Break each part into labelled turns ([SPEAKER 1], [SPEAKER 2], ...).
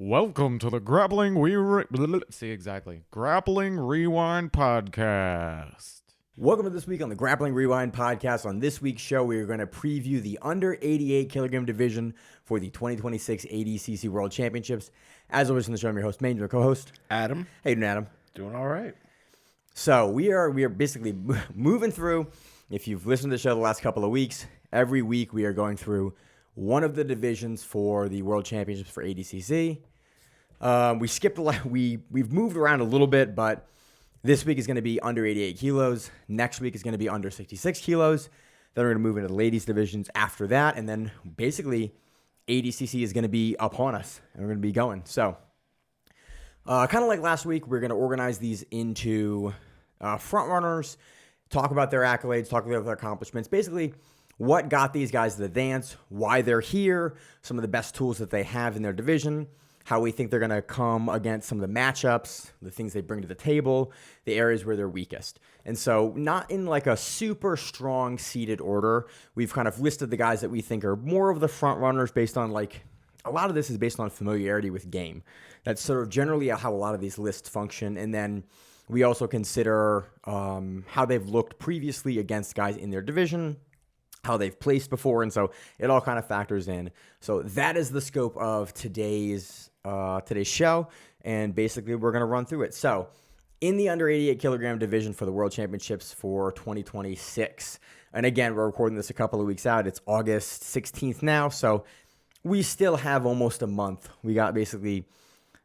[SPEAKER 1] Welcome to the Grappling Grappling Rewind Podcast.
[SPEAKER 2] Welcome to this week on the Grappling Rewind Podcast. On this week's show, we are going to preview the under 88 kilogram division for the 2026 ADCC World Championships. As always, on the show, I'm your host, Maine, your co-host,
[SPEAKER 3] Adam.
[SPEAKER 2] Hey, Adam.
[SPEAKER 3] Doing all right.
[SPEAKER 2] So we are basically moving through. If you've listened to the show the last couple of weeks, every week we are going through one of the divisions for the World Championships for ADCC. We've moved around a little bit, but this week is going to be under 88 kilos. Next week is going to be under 66 kilos. Then we're going to move into the ladies divisions after that. And then basically ADCC is going to be upon us and we're going to be going. So kind of like last week, we're going to organize these into front runners, talk about their accolades, talk about their accomplishments, basically what got these guys to the dance, why they're here, some of the best tools that they have in their division, how we think they're going to come against some of the matchups, the things they bring to the table, the areas where they're weakest. And so not in like a super strong seeded order. We've kind of listed the guys that we think are more of the front runners based on like, a lot of this is based on familiarity with game. That's sort of generally how a lot of these lists function. And then we also consider how they've looked previously against guys in their division, how they've placed before, and so it all kind of factors in. So that is the scope of today's show, and basically we're going to run through it. So in the under 88 kilogram division for the World Championships for 2026, and again, we're recording this a couple of weeks out. It's August 16th now, so we still have almost a month. We got basically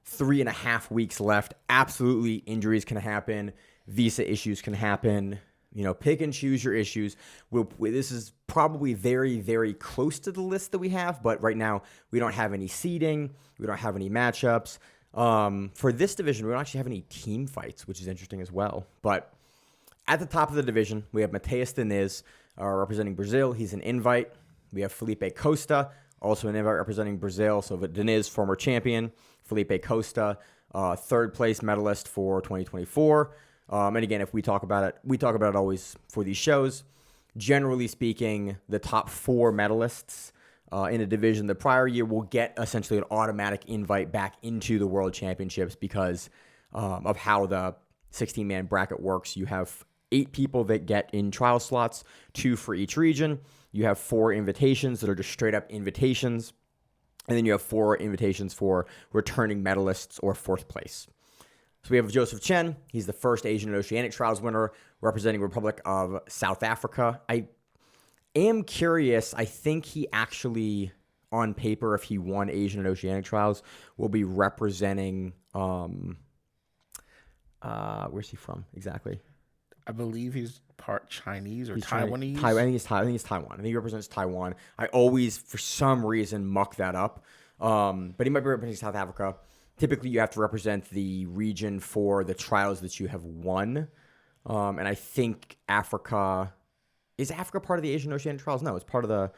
[SPEAKER 2] 3.5 weeks left. Absolutely, injuries can happen. Visa issues can happen. You know, pick and choose your issues. This is probably very, very close to the list that we have, but right now we don't have any seeding. We don't have any matchups. For this division, we don't actually have any team fights, which is interesting as well. But at the top of the division, we have Matheus Diniz representing Brazil. He's an invite. We have Felipe Costa, also an invite representing Brazil. So Diniz, former champion. Felipe Costa, third place medalist for 2024. And again, if we talk about it always for these shows. Generally speaking, the top 4 medalists in a division the prior year will get essentially an automatic invite back into the World Championships because of how the 16-man bracket works. You have 8 people that get in trial slots, 2 for each region. You have 4 invitations that are just straight up invitations. And then you have 4 invitations for returning medalists or 4th place. So we have Jozef Chen. He's the first Asian and Oceanic trials winner representing Republic of South Africa. I am curious. I think he actually, on paper, if he won Asian and Oceanic trials, will be representing, where's he from exactly?
[SPEAKER 3] I believe he's part Chinese or
[SPEAKER 2] He's
[SPEAKER 3] Taiwanese.
[SPEAKER 2] I think he's Taiwan. I think he represents Taiwan. I always, for some reason, muck that up. But he might be representing South Africa. Typically, you have to represent the region for the trials that you have won. And I think Africa... Is Africa part of the Asian Oceanic trials? No, it's part of the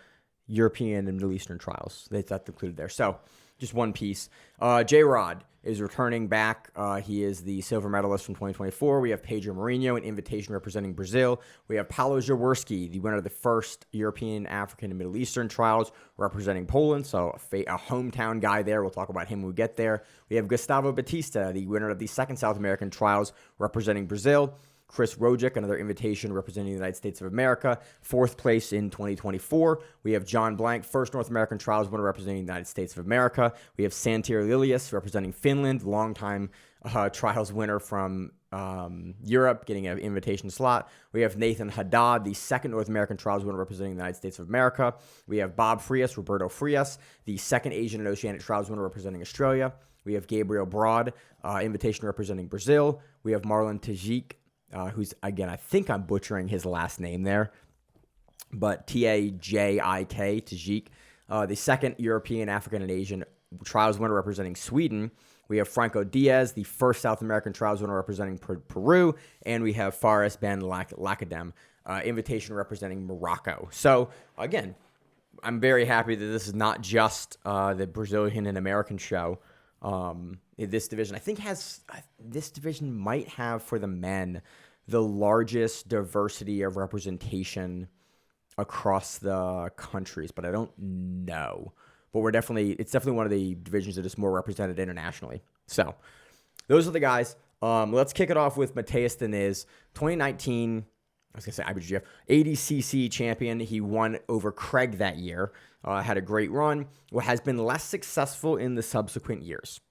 [SPEAKER 2] European and Middle Eastern trials. That's included there. So, just one piece. J-Rod is returning back. He is the silver medalist from 2024. We have Pedro Marinho, an invitation representing Brazil. We have Pawel Jaworski, the winner of the first European, African, and Middle Eastern trials, representing Poland. So a hometown guy there. We'll talk about him when we get there. We have Gustavo Batista, the winner of the second South American trials, representing Brazil. Chris Wojcik, another invitation representing the United States of America, 4th place in 2024. We have John Blank, first North American trials winner representing the United States of America. We have Santeri Lillius representing Finland, longtime trials winner from Europe, getting an invitation slot. We have Nathan Haddad, the second North American trials winner representing the United States of America. We have Bob Frias, Roberto Frias, the second Asian and Oceanic trials winner representing Australia. We have Gabriel Broad, invitation representing Brazil. We have Marlon Tajik, who's, again, I think I'm butchering his last name there, but Tajik, Tajik, the second European, African, and Asian trials winner representing Sweden. We have Franco Diaz, the first South American trials winner representing Peru, and we have Faris Ben Lakadem, invitation representing Morocco. So, again, I'm very happy that this is not just the Brazilian and American show. This division, I think, this division might have for the men the largest diversity of representation across the countries, but I don't know. but it's definitely one of the divisions that is more represented internationally. So those are the guys. Let's kick it off with Matheus Diniz, 2019. I was going to say IBGF, ADCC champion. He won over Craig that year. Had a great run. What has been less successful in the subsequent years.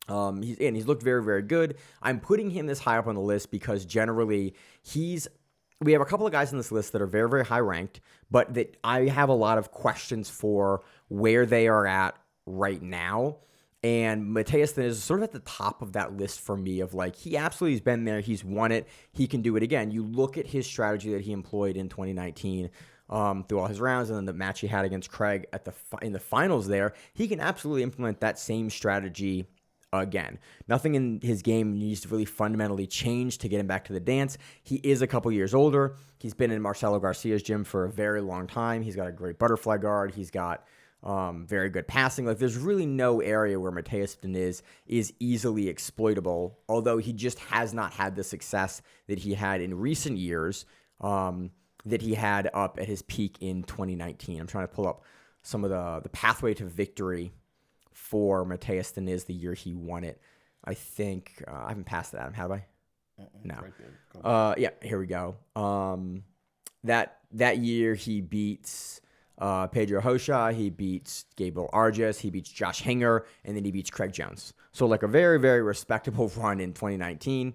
[SPEAKER 2] He's looked very, very good. I'm putting him this high up on the list because generally we have a couple of guys on this list that are very, very high ranked, but that I have a lot of questions for where they are at right now. And Matheus Diniz is sort of at the top of that list for me of like, he absolutely has been there. He's won it. He can do it again. You look at his strategy that he employed in 2019 through all his rounds, and then the match he had against Craig in the finals there, he can absolutely implement that same strategy again. Nothing in his game needs to really fundamentally change to get him back to the dance. He is a couple years older. He's been in Marcelo Garcia's gym for a very long time. He's got a great butterfly guard. He's got very good passing. Like, there's really no area where Matheus Diniz is easily exploitable, although he just has not had the success that he had in recent years, that he had up at his peak in 2019. I'm trying to pull up some of the pathway to victory for Matheus Diniz the year he won it. I think I haven't passed that, Adam, have I? No.
[SPEAKER 3] Right
[SPEAKER 2] yeah, here we go. That year he beats Pedro Rocha, he beats Gabriel Arges, he beats Josh Hinger, and then he beats Craig Jones. So like a very, very respectable run in 2019.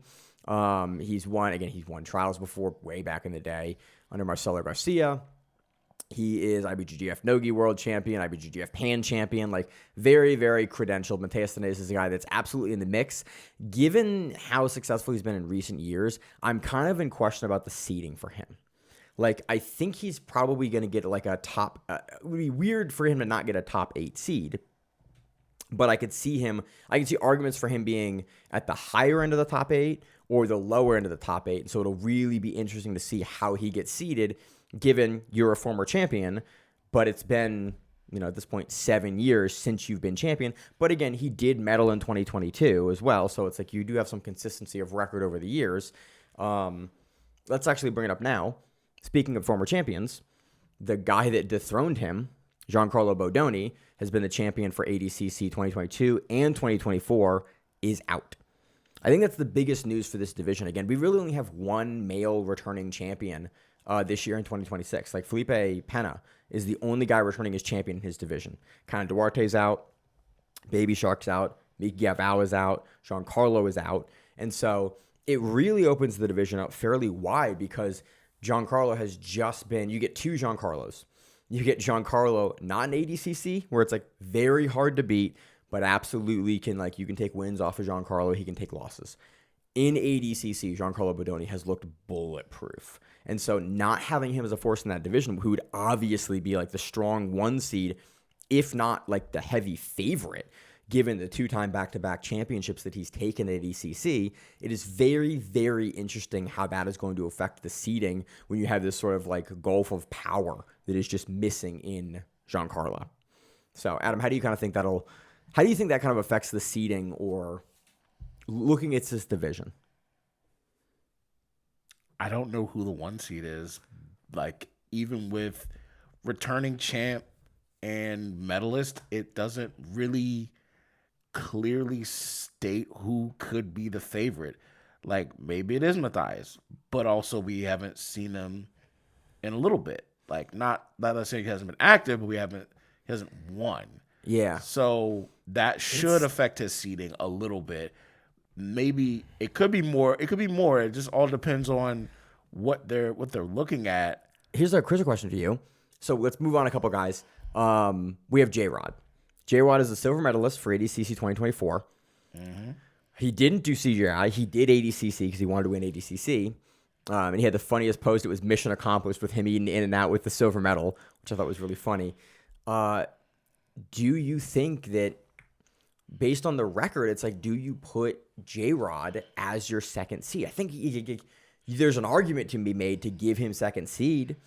[SPEAKER 2] He's won trials before, way back in the day under Marcelo Garcia. He is IBGF Nogi World Champion, IBGF Pan Champion, like very, very credentialed. Matheus Diniz is a guy that's absolutely in the mix. Given how successful he's been in recent years, I'm kind of in question about the seeding for him. Like, I think he's probably going to get like a top, it would be weird for him to not get a top 8 seed, but I can see arguments for him being at the higher end of the top 8 or the lower end of the top 8. So it'll really be interesting to see how he gets seeded, given you're a former champion, but it's been, at this point, 7 years since you've been champion. But again, he did medal in 2022 as well. So it's like you do have some consistency of record over the years. Let's actually bring it up now. Speaking of former champions, the guy that dethroned him, Giancarlo Bodoni, has been the champion for ADCC 2022 and 2024, is out. I think that's the biggest news for this division. Again, we really only have one male returning champion this year in 2026. Like, Felipe Pena is the only guy returning as champion in his division. Kind of Duarte's out, Baby Shark's out, Miki Gavao is out, Giancarlo is out. And so it really opens the division up fairly wide because Giancarlo has just been, you get two Giancarlos. You get Giancarlo not in ADCC, where it's like very hard to beat, but absolutely you can take wins off of Giancarlo. He can take losses. In ADCC, Giancarlo Bodoni has looked bulletproof. And so not having him as a force in that division, who would obviously be like the strong 1 seed, if not like the heavy favorite, given the 2-time back-to-back championships that he's taken at ADCC, it is very, very interesting how that is going to affect the seeding when you have this sort of like gulf of power that is just missing in Giancarlo. So, Adam, how do you think that kind of affects the seeding or looking at this division?
[SPEAKER 3] I don't know who the 1 seed is. Like, even with returning champ and medalist, it doesn't really clearly state who could be the favorite. Like, maybe it is Matheus, but also we haven't seen him in a little bit. Like, not that I say he hasn't been active, but he hasn't won.
[SPEAKER 2] Yeah.
[SPEAKER 3] So that should affect his seeding a little bit. Maybe it could be more. It could be more. It just all depends on what they're looking at.
[SPEAKER 2] Here's a question for you. So let's move on a couple guys. We have J-Rod. J-Rod is a silver medalist for ADCC 2024. Mm-hmm. He didn't do CGI. He did ADCC because he wanted to win ADCC. And he had the funniest post. It was mission accomplished with him eating in and out with the silver medal, which I thought was really funny. Do you think that based on the record, it's like, do you put J-Rod as your second seed? I think there's an argument to be made to give him second seed,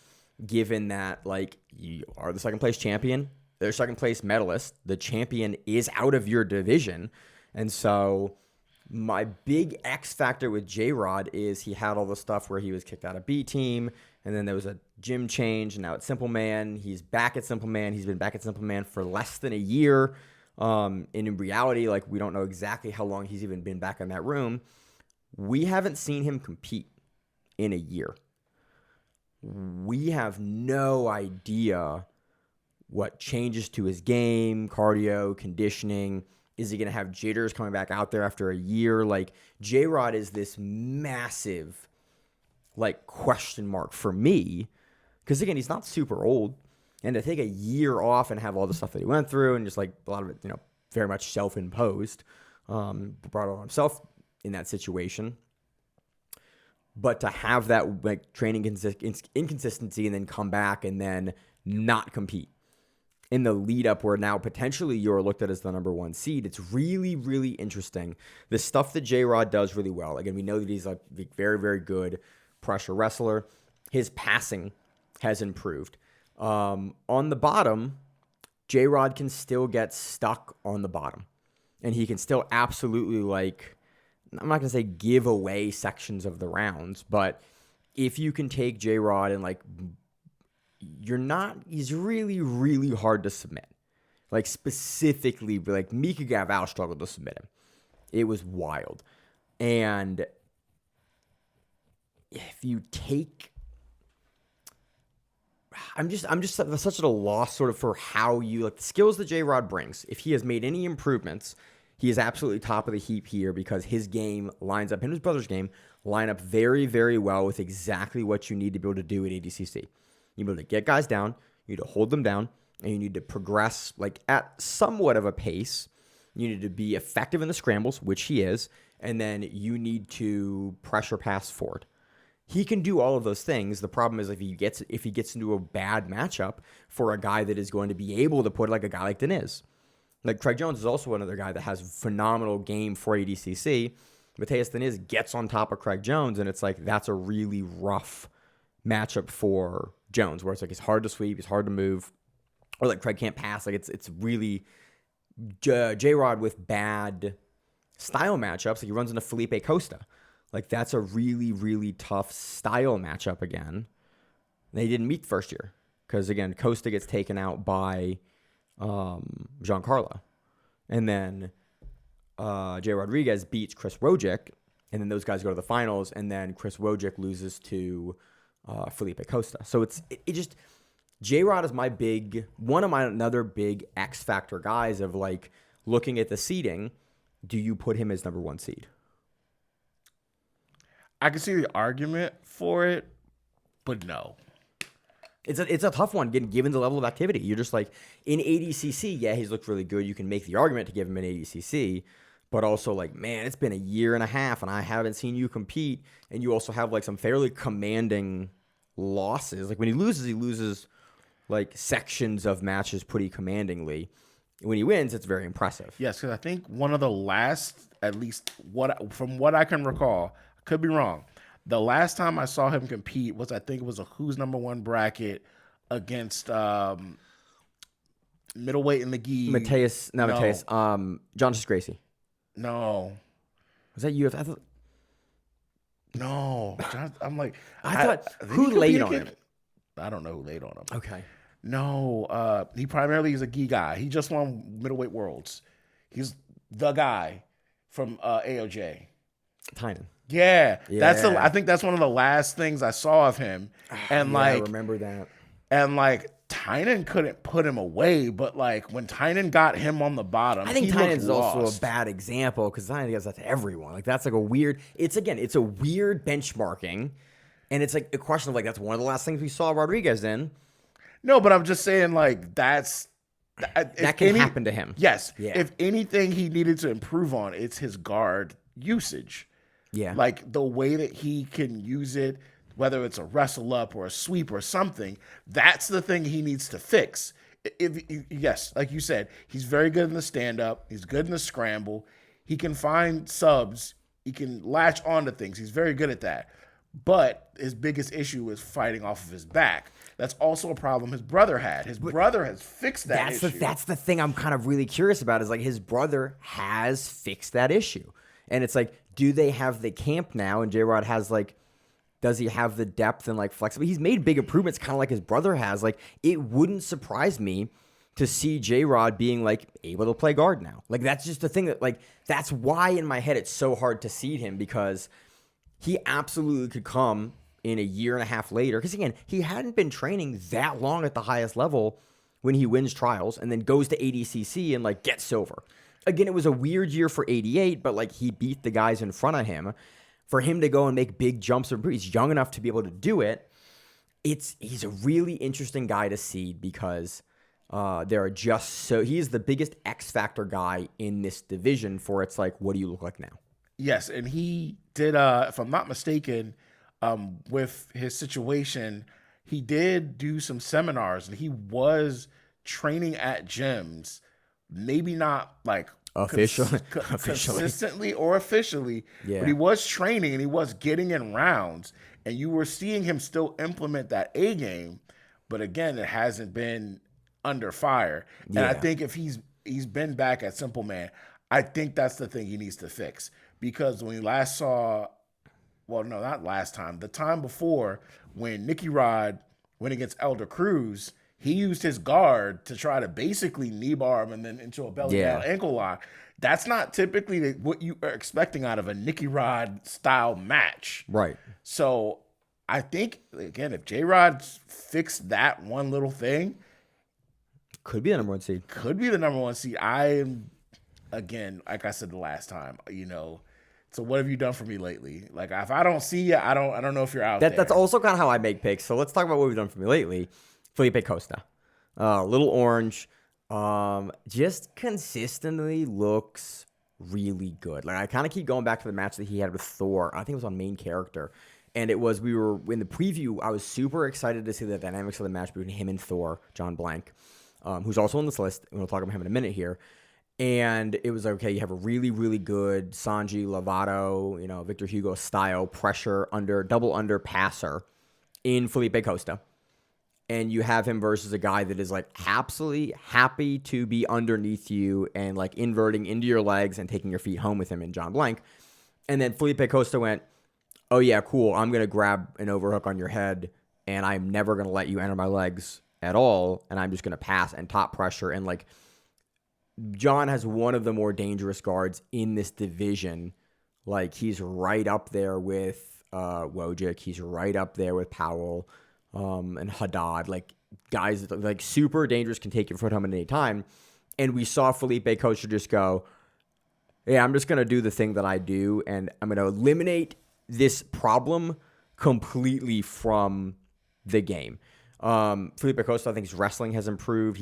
[SPEAKER 2] given that like you are the second place champion. They're second place medalist. The champion is out of your division. And so my big X factor with J-Rod is he had all the stuff where he was kicked out of B team, And then there was a gym change, and now it's Simple Man. He's back at Simple Man. He's been back at Simple Man for less than a year. And in reality, like, we don't know exactly how long he's even been back in that room. We haven't seen him compete in a year. We have no idea what changes to his game, cardio, conditioning. Is he going to have jitters coming back out there after a year? Like, J-Rod is this massive, like, question mark for me. Because, again, he's not super old. And to take a year off and have all the stuff that he went through and just, like, a lot of it, very much self-imposed, brought on himself in that situation. But to have that, like, training inconsistency and then come back and then not compete in the lead up where now potentially you're looked at as the number 1 seed, it's really, really interesting. The stuff that J-Rod does really well. Again, we know that he's a very, very good pressure wrestler. His passing has improved. On the bottom, J-Rod can still get stuck on the bottom. And he can still absolutely, like, I'm not going to say give away sections of the rounds, but if you can take J-Rod and, like, he's really, really hard to submit. Like, specifically, like, Mika Gavao struggled to submit him. It was wild. And if you take, I'm just such at a loss sort of for how you, like, the skills that J-Rod brings. If he has made any improvements, he is absolutely top of the heap here because his game lines up, him and his brother's game line up very, very well with exactly what you need to be able to do at ADCC. You need to be able to get guys down, you need to hold them down, and you need to progress, like, at somewhat of a pace. You need to be effective in the scrambles, which he is, and then you need to pressure pass forward. He can do all of those things. The problem is if he gets into a bad matchup for a guy that is going to be able to put, like, a guy like Diniz. Like, Craig Jones is also another guy that has phenomenal game for ADCC. Matheus Diniz gets on top of Craig Jones, and it's like that's a really rough matchup for Jones, where it's like he's hard to sweep, he's hard to move, or like Craig can't pass. Like, it's really J-Rod with bad style matchups. Like, he runs into Felipe Costa. Like, that's a really, really tough style matchup again. They didn't meet the first year because, again, Costa gets taken out by Giancarlo. And then Jay Rodriguez beats Chris Wojcik, and then those guys go to the finals, and then Chris Wojcik loses to Felipe Costa. So it just, J-Rod is another big X factor guys of, like, looking at the seeding. Do you put him as number 1 seed?
[SPEAKER 3] I can see the argument for it, but no.
[SPEAKER 2] It's a tough one, given the level of activity. You're just like, in ADCC, yeah, he's looked really good. You can make the argument to give him an ADCC, but also, like, man, it's been a year and a half, and I haven't seen you compete, and you also have, like, some fairly commanding losses. Like, when he loses, like, sections of matches pretty commandingly. When he wins, it's very impressive.
[SPEAKER 3] Yes, because I think one of the last, at least from what I can recall, I could be wrong, the last time I saw him compete was, I think it was a Who's Number 1 bracket against middleweight in the gi.
[SPEAKER 2] Matheus. John Gracie.
[SPEAKER 3] No.
[SPEAKER 2] Was that UFC? I thought.
[SPEAKER 3] No. I'm like.
[SPEAKER 2] I thought, who laid on him?
[SPEAKER 3] I don't know who laid on him.
[SPEAKER 2] Okay.
[SPEAKER 3] No. He primarily is a gi guy. He just won middleweight worlds. He's the guy from AOJ.
[SPEAKER 2] Tynan.
[SPEAKER 3] Yeah. I think that's one of the last things I saw of him. And
[SPEAKER 2] I remember that.
[SPEAKER 3] And, like, Tynan couldn't put him away, but, like, when Tynan got him on the bottom,
[SPEAKER 2] I think Tynan's
[SPEAKER 3] lost.
[SPEAKER 2] also a bad example because Tynan does that to everyone. Like, that's like a weird. It's a weird benchmarking, and it's like a question of, like, that's one of the last things we saw Rodriguez in.
[SPEAKER 3] No, but I'm just saying, like, that
[SPEAKER 2] can happen to him.
[SPEAKER 3] Yes.
[SPEAKER 2] Yeah.
[SPEAKER 3] If anything he needed to improve on, it's his guard usage.
[SPEAKER 2] Yeah.
[SPEAKER 3] Like, the way that he can use it, whether it's a wrestle up or a sweep or something, that's the thing he needs to fix. Yes, like you said, he's very good in the stand-up. He's good in the scramble. He can find subs. He can latch onto things. He's very good at that. But his biggest issue is fighting off of his back. That's also a problem his brother had. His brother has fixed that issue.
[SPEAKER 2] That's the thing I'm kind of really curious about is, like, his brother has fixed that issue. And it's like, do they have the camp now? And J-Rod has, like, Does he have the depth and like flexibility? He's made big improvements, kind of like his brother has. Like, it wouldn't surprise me to see J-Rod being like able to play guard now. Like, that's just the thing that, like, that's why in my head it's so hard to seed him, because he absolutely could come in a year and a half later. Because again, he hadn't been training that long at the highest level when he wins trials and then goes to ADCC and like gets silver. Again, it was a weird year for 88, but like he beat the guys in front of him. For him to go and make big jumps, he's young enough to be able to do it. He's a really interesting guy to seed, because he's the biggest X factor guy in this division for it's like, what do you look like now?
[SPEAKER 3] Yes, and he did, if I'm not mistaken, with his situation, he did do some seminars, and he was training at gyms, maybe not like
[SPEAKER 2] officially,
[SPEAKER 3] consistently or officially, but he was training and he was getting in rounds, and you were seeing him still implement that A game, but again, it hasn't been under fire. And I think if he's been back at Simple Man, I think that's the thing he needs to fix, because when we last saw, well, no, not last time, the time before, when Nicky Rod went against Elder Cruz, he used his guard to try to basically knee bar him and then into a belly down ankle lock. That's not typically what you are expecting out of a Nicky Rod style match.
[SPEAKER 2] Right.
[SPEAKER 3] So I think, again, if J-Rod fixed that one little thing,
[SPEAKER 2] could be the number one seed.
[SPEAKER 3] I am, again, like I said the last time, so what have you done for me lately? Like, if I don't see you, I don't know if you're out there.
[SPEAKER 2] That's also kind of how I make picks. So let's talk about what we've done for me lately. Felipe Costa, little orange, just consistently looks really good. Like, I kind of keep going back to the match that he had with Thor. I think it was on main character. And we were in the preview, I was super excited to see the dynamics of the match between him and Thor, John Blank, who's also on this list. And we'll talk about him in a minute here. And it was okay, you have a really, really good Sanji, Lovato, Victor Hugo style pressure double under passer in Felipe Costa. And you have him versus a guy that is like absolutely happy to be underneath you and like inverting into your legs and taking your feet home with him in John Blank. And then Felipe Costa went, oh yeah, cool, I'm going to grab an overhook on your head and I'm never going to let you enter my legs at all. And I'm just going to pass and top pressure. And like, John has one of the more dangerous guards in this division. Like, he's right up there with Wojcik. He's right up there with Pawel. And Haddad, like guys that like super dangerous, can take your foot home at any time. And we saw Felipe Costa just go, yeah, I'm just going to do the thing that I do, and I'm going to eliminate this problem completely from the game. Felipe Costa, I think his wrestling has improved.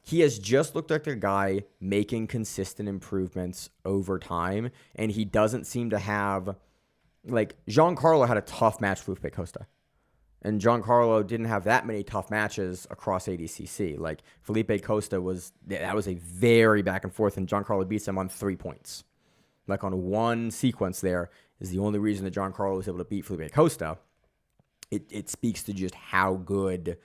[SPEAKER 2] He has just looked like a guy making consistent improvements over time, and he doesn't seem to have, like, Giancarlo had a tough match with Felipe Costa. And Giancarlo didn't have that many tough matches across ADCC. Like, Felipe Costa that was a very back and forth, and Giancarlo beats him on 3 points. Like, on one sequence there is the only reason that Giancarlo was able to beat Felipe Costa. It speaks to just how good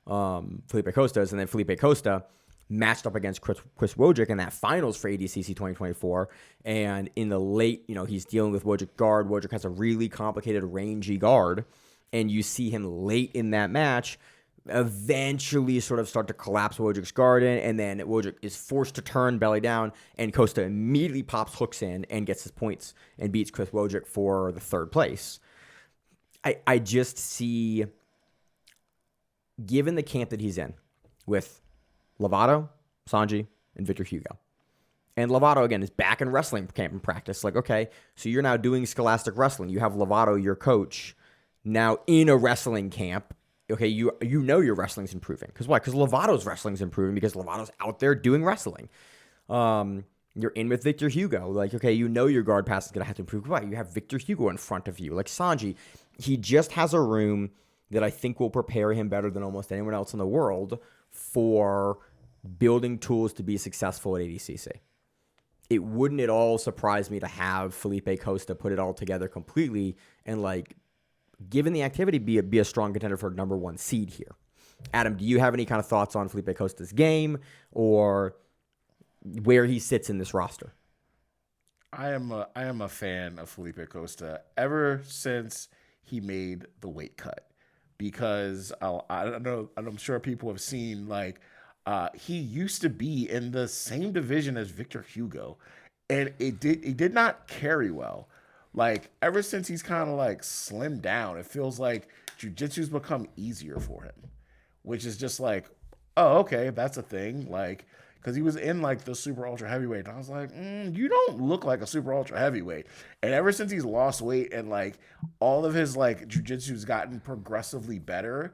[SPEAKER 2] Felipe Costa is. And then Felipe Costa matched up against Chris Wojcik in that finals for ADCC 2024. And in the late, he's dealing with Wojcik guard. Wojcik has a really complicated, rangy guard. And you see him late in that match eventually sort of start to collapse Wojcik's guard in, and then Wojcik is forced to turn belly down, and Costa immediately pops hooks in and gets his points and beats Chris Wojcik for the third place. I just see, given the camp that he's in with Lovato, Sanji, and Victor Hugo, and Lovato, again, is back in wrestling camp and practice. Like, okay, so you're now doing scholastic wrestling. You have Lovato, your coach, now in a wrestling camp. Okay, you know your wrestling's improving. Because why? Because Lovato's wrestling's improving because Lovato's out there doing wrestling. You're in with Victor Hugo. Like, okay, you know your guard pass is going to have to improve. Why? You have Victor Hugo in front of you. Like Sanji, he just has a room that I think will prepare him better than almost anyone else in the world for building tools to be successful at ADCC. It wouldn't at all surprise me to have Felipe Costa put it all together completely and, like, given the activity, be a strong contender for number one seed here. Adam, do you have any kind of thoughts on Felipe Costa's game or where he sits in this roster?
[SPEAKER 3] I am a fan of Felipe Costa ever since he made the weight cut, because I don't know, and I'm sure people have seen, like, he used to be in the same division as Victor Hugo, and he did not carry well. Like, ever since he's kind of like slimmed down, it feels like jiu-jitsu's become easier for him, which is just like, oh, okay, that's a thing. Like, because he was in like the super ultra heavyweight, and I was like, you don't look like a super ultra heavyweight. And ever since he's lost weight and like all of his like jiu-jitsu's gotten progressively better,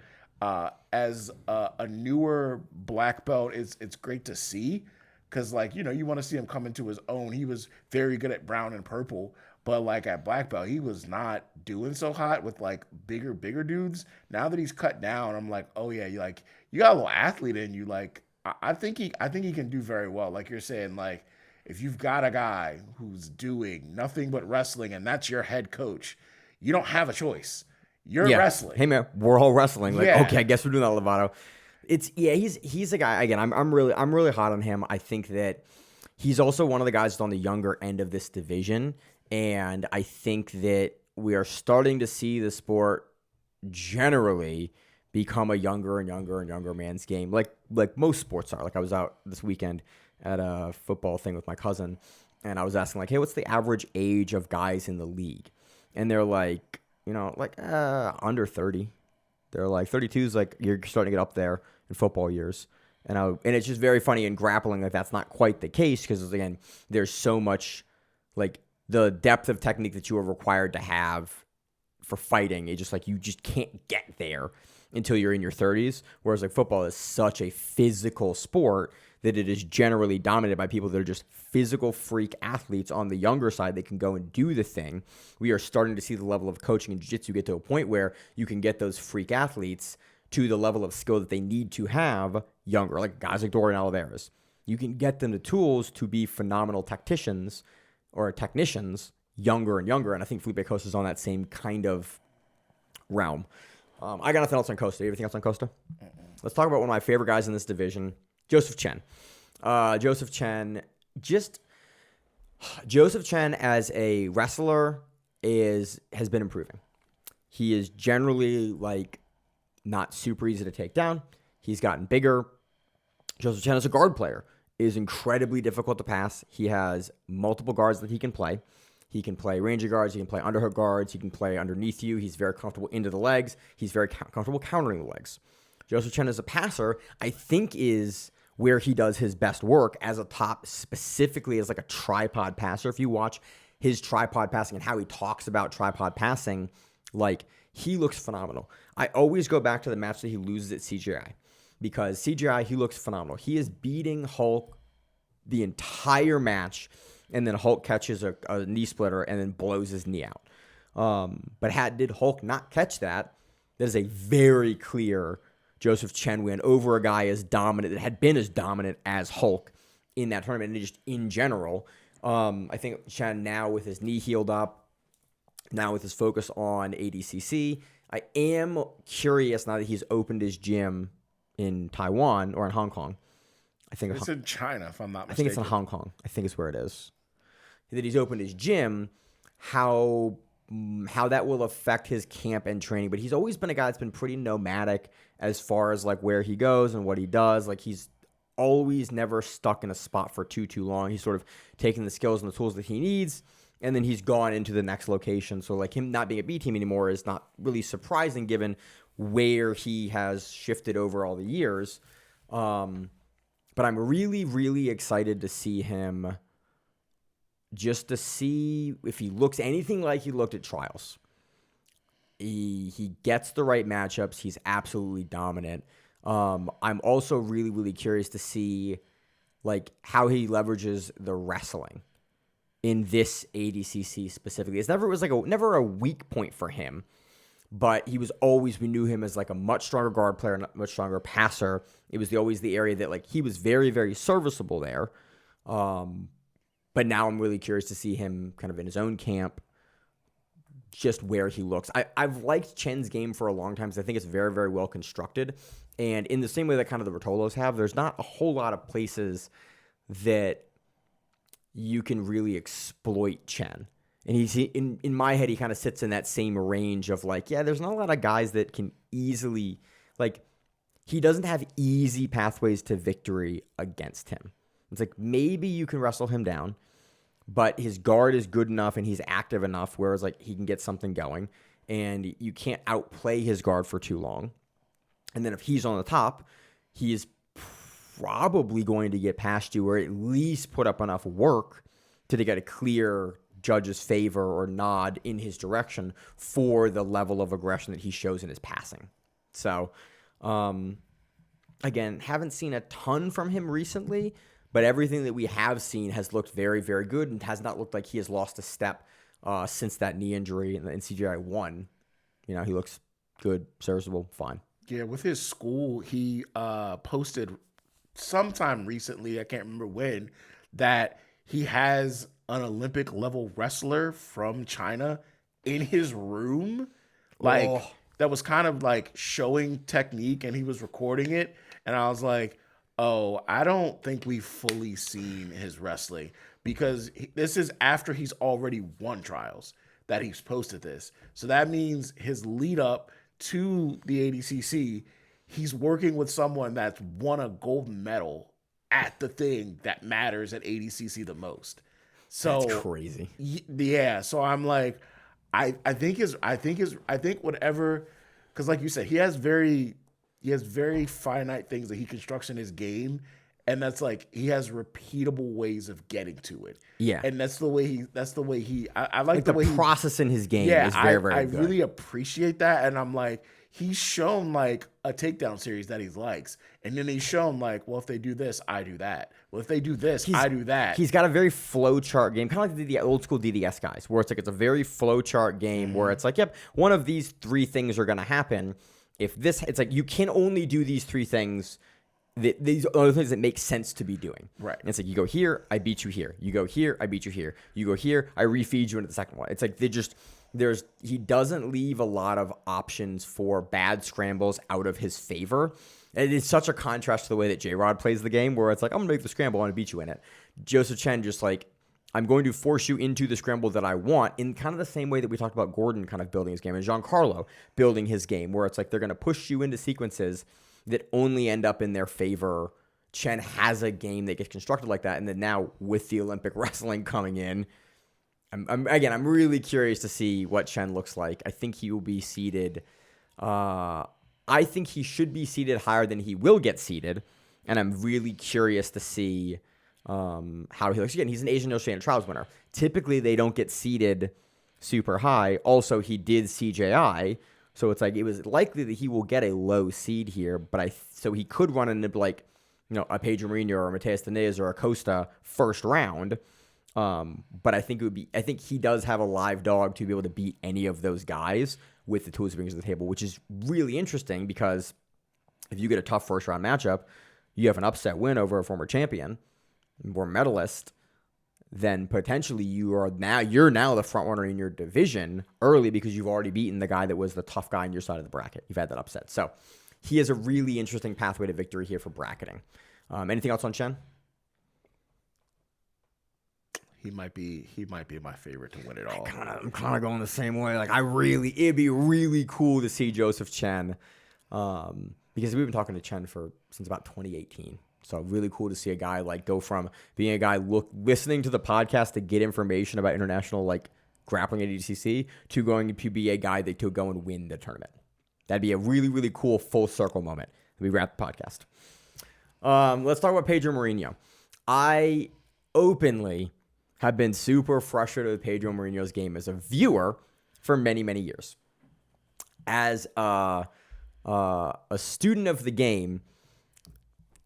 [SPEAKER 3] as a newer black belt, it's great to see, because like, you want to see him come into his own. He was very good at brown and purple, but like at black belt, he was not doing so hot with like bigger dudes. Now that he's cut down, I'm like, oh yeah, you got a little athlete in you. Like, I think he can do very well. Like you're saying, like, if you've got a guy who's doing nothing but wrestling and that's your head coach, you don't have a choice. You're wrestling.
[SPEAKER 2] Hey man, we're all wrestling. Like,
[SPEAKER 3] Yeah.
[SPEAKER 2] okay, I guess we're doing that, Lovato. He's a guy. Again, I'm really hot on him. I think that he's also one of the guys that's on the younger end of this division, and I think that we are starting to see the sport generally become a younger and younger man's game, like most sports are. Like, I was out this weekend at a football thing with my cousin, and I was asking, like, hey, what's the average age of guys in the league? And they're like, under 30. They're like, 32 is like, you're starting to get up there in football years. And it's just very funny in grappling, like, that's not quite the case, because again, there's so much, like, the depth of technique that you are required to have for fighting. It's just like, you just can't get there until you're in your 30s. Whereas like football is such a physical sport that it is generally dominated by people that are just physical freak athletes on the younger side that can go and do the thing. We are starting to see the level of coaching and jiu-jitsu get to a point where you can get those freak athletes to the level of skill that they need to have younger, like guys like Dorian Oliveras. You can get them the tools to be phenomenal tacticians or technicians younger and younger, and I think Felipe Costa is on that same kind of realm. I got nothing else on Costa. Anything else on Costa? Let's talk about one of my favorite guys in this division, Jozef Chen. Jozef Chen as a wrestler has been improving. He is generally like not super easy to take down. He's gotten bigger. Jozef Chen as a guard player is incredibly difficult to pass. He has multiple guards that he can play. He can play ranger guards. He can play underhook guards. He can play underneath you. He's very comfortable into the legs. He's very comfortable countering the legs. Jozef Chen as a passer, I think, is where he does his best work as a top, specifically as like a tripod passer. If you watch his tripod passing and how he talks about tripod passing, like, he looks phenomenal. I always go back to the match that he loses at CGI, because CGI, he looks phenomenal. He is beating Hulk the entire match, and then Hulk catches a knee splitter and then blows his knee out. But did Hulk not catch that, that is a very clear Jozef Chen win over a guy as dominant, that had been as dominant as Hulk in that tournament, and just in general. I think Chen now, with his knee healed up, now with his focus on ADCC, I am curious now that he's opened his gym in Taiwan or in Hong Kong. I think
[SPEAKER 3] it's in China, if I'm not mistaken.
[SPEAKER 2] I think it's in Hong Kong. I think it's where it is. That he's opened his gym, how that will affect his camp and training. But he's always been a guy that's been pretty nomadic as far as like where he goes and what he does. Like, he's always never stuck in a spot for too long. He's sort of taken the skills and the tools that he needs, and then he's gone into the next location. So like, him not being a B team anymore is not really surprising given where he has shifted over all the years. But I'm really, really excited to see him, just to see if he looks anything like he looked at trials. He gets the right matchups. He's absolutely dominant. I'm also really, really curious to see like how he leverages the wrestling in this ADCC specifically. It was never a weak point for him, but we knew him as like a much stronger guard player, a much stronger passer. It was always the area that like he was very, very serviceable there. But now I'm really curious to see him kind of in his own camp, just where he looks. I've liked Chen's game for a long time because I think it's very, very well constructed. And in the same way that kind of the Rotolos have, there's not a whole lot of places that you can really exploit Chen. And in my head, he kind of sits in that same range of like, yeah, there's not a lot of guys that can easily, like, he doesn't have easy pathways to victory against him. It's like maybe you can wrestle him down, but his guard is good enough and he's active enough whereas like he can get something going, and you can't outplay his guard for too long. And then if he's on the top, he is probably going to get past you or at least put up enough work to get a clear judge's favor or nod in his direction for the level of aggression that he shows in his passing. So, again, haven't seen a ton from him recently, but everything that we have seen has looked very, very good and has not looked like he has lost a step since that knee injury in CGI 1. You know, he looks good, serviceable, fine.
[SPEAKER 3] Yeah, with his school, he posted sometime recently, I can't remember when, that he has an Olympic level wrestler from China in his room. Like, that was kind of like showing technique, and he was recording it. And I was like, oh, I don't think we've fully seen his wrestling, because this is after he's already won trials that he's posted this. So that means his lead up to the ADCC, he's working with someone that's won a gold medal at the thing that matters at ADCC the most. So
[SPEAKER 2] that's crazy.
[SPEAKER 3] Yeah. So I'm like, I think whatever, because like you said, he has very finite things that he constructs in his game, and that's like he has repeatable ways of getting to it. Yeah, and that's the way he. I like the way
[SPEAKER 2] process in his game. Yeah, is very good.
[SPEAKER 3] I really appreciate that, and I'm like, he's shown like a takedown series that he likes, and then he's shown like, well, if they do this, I do that. Well, if they do this, I do that.
[SPEAKER 2] He's got a very flow chart game, kind of like the old school DDS guys, where it's like it's a very flow chart game where it's like, yep, one of these three things are going to happen. If this, it's like you can only do these three things. These are the things that make sense to be doing.
[SPEAKER 3] Right.
[SPEAKER 2] And it's like you go here, I beat you here. You go here, I beat you here. You go here, I refeed you into the second one. It's like he doesn't leave a lot of options for bad scrambles out of his favor. And it's such a contrast to the way that J-Rod plays the game, where it's like, I'm going to make the scramble, I'm going to beat you in it. Joseph Chen just like, I'm going to force you into the scramble that I want, in kind of the same way that we talked about Gordon kind of building his game and Giancarlo building his game, where it's like they're going to push you into sequences that only end up in their favor. Chen has a game that gets constructed like that, and then now with the Olympic wrestling coming in, I'm really curious to see what Chen looks like. I think he will be seated. I think he should be seated higher than he will get seated, and I'm really curious to see how he looks. Again, he's an Asian Oceanic Trials winner. Typically, they don't get seated super high. Also, he did CJI, so it's like it was likely that he will get a low seed here. But so he could run into like, you know, a Pedro Marinho or a Matheus Diniz or a Costa first round. But I think he does have a live dog to be able to beat any of those guys with the tools he brings to the table, which is really interesting because if you get a tough first round matchup, you have an upset win over a former champion or medalist, then potentially you're now the front runner in your division early because you've already beaten the guy that was the tough guy on your side of the bracket. You've had that upset. So he has a really interesting pathway to victory here for bracketing. Anything else on Chen?
[SPEAKER 3] He might be my favorite to win it all.
[SPEAKER 2] I'm kind of going the same way. Like it'd be really cool to see Joseph Chen, because we've been talking to Chen since about 2018. So really cool to see a guy like go from being a guy listening to the podcast to get information about international like grappling at ADCC to going to be a guy that could go and win the tournament. That'd be a really, really cool full circle moment. We wrap the podcast. Let's talk about Pedro Marinho. I openly have been super frustrated with Pedro Marinho's game as a viewer for many, many years. As a student of the game,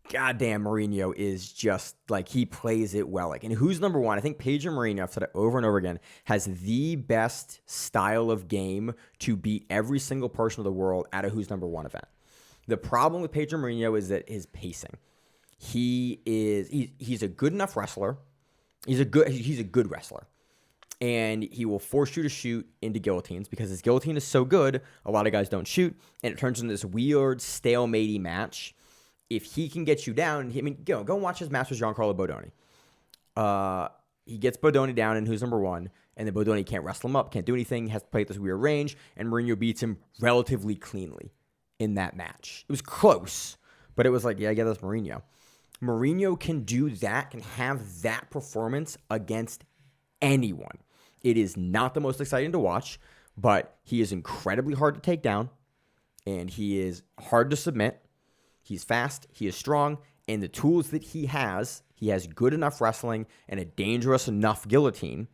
[SPEAKER 2] goddamn, Marinho is just like, he plays it well. Like, and who's number one? I think Pedro Marinho, I've said it over and over again, has the best style of game to beat every single person in the world at a who's number one event. The problem with Pedro Marinho is that his pacing. He's a good enough wrestler. He's a good wrestler. And he will force you to shoot into guillotines because his guillotine is so good, a lot of guys don't shoot, and it turns into this weird, stalematey match. If he can get you down, go and watch his match with Giancarlo Bodoni. he gets Bodoni down, and who's number one? And then Bodoni can't wrestle him up, can't do anything, has to play at this weird range, and Marinho beats him relatively cleanly in that match. It was close, but it was like, yeah, that's Marinho. Marinho can do that, can have that performance against anyone. It is not the most exciting to watch, but he is incredibly hard to take down, and he is hard to submit. He's fast, he is strong, and the tools that he has good enough wrestling and a dangerous enough guillotine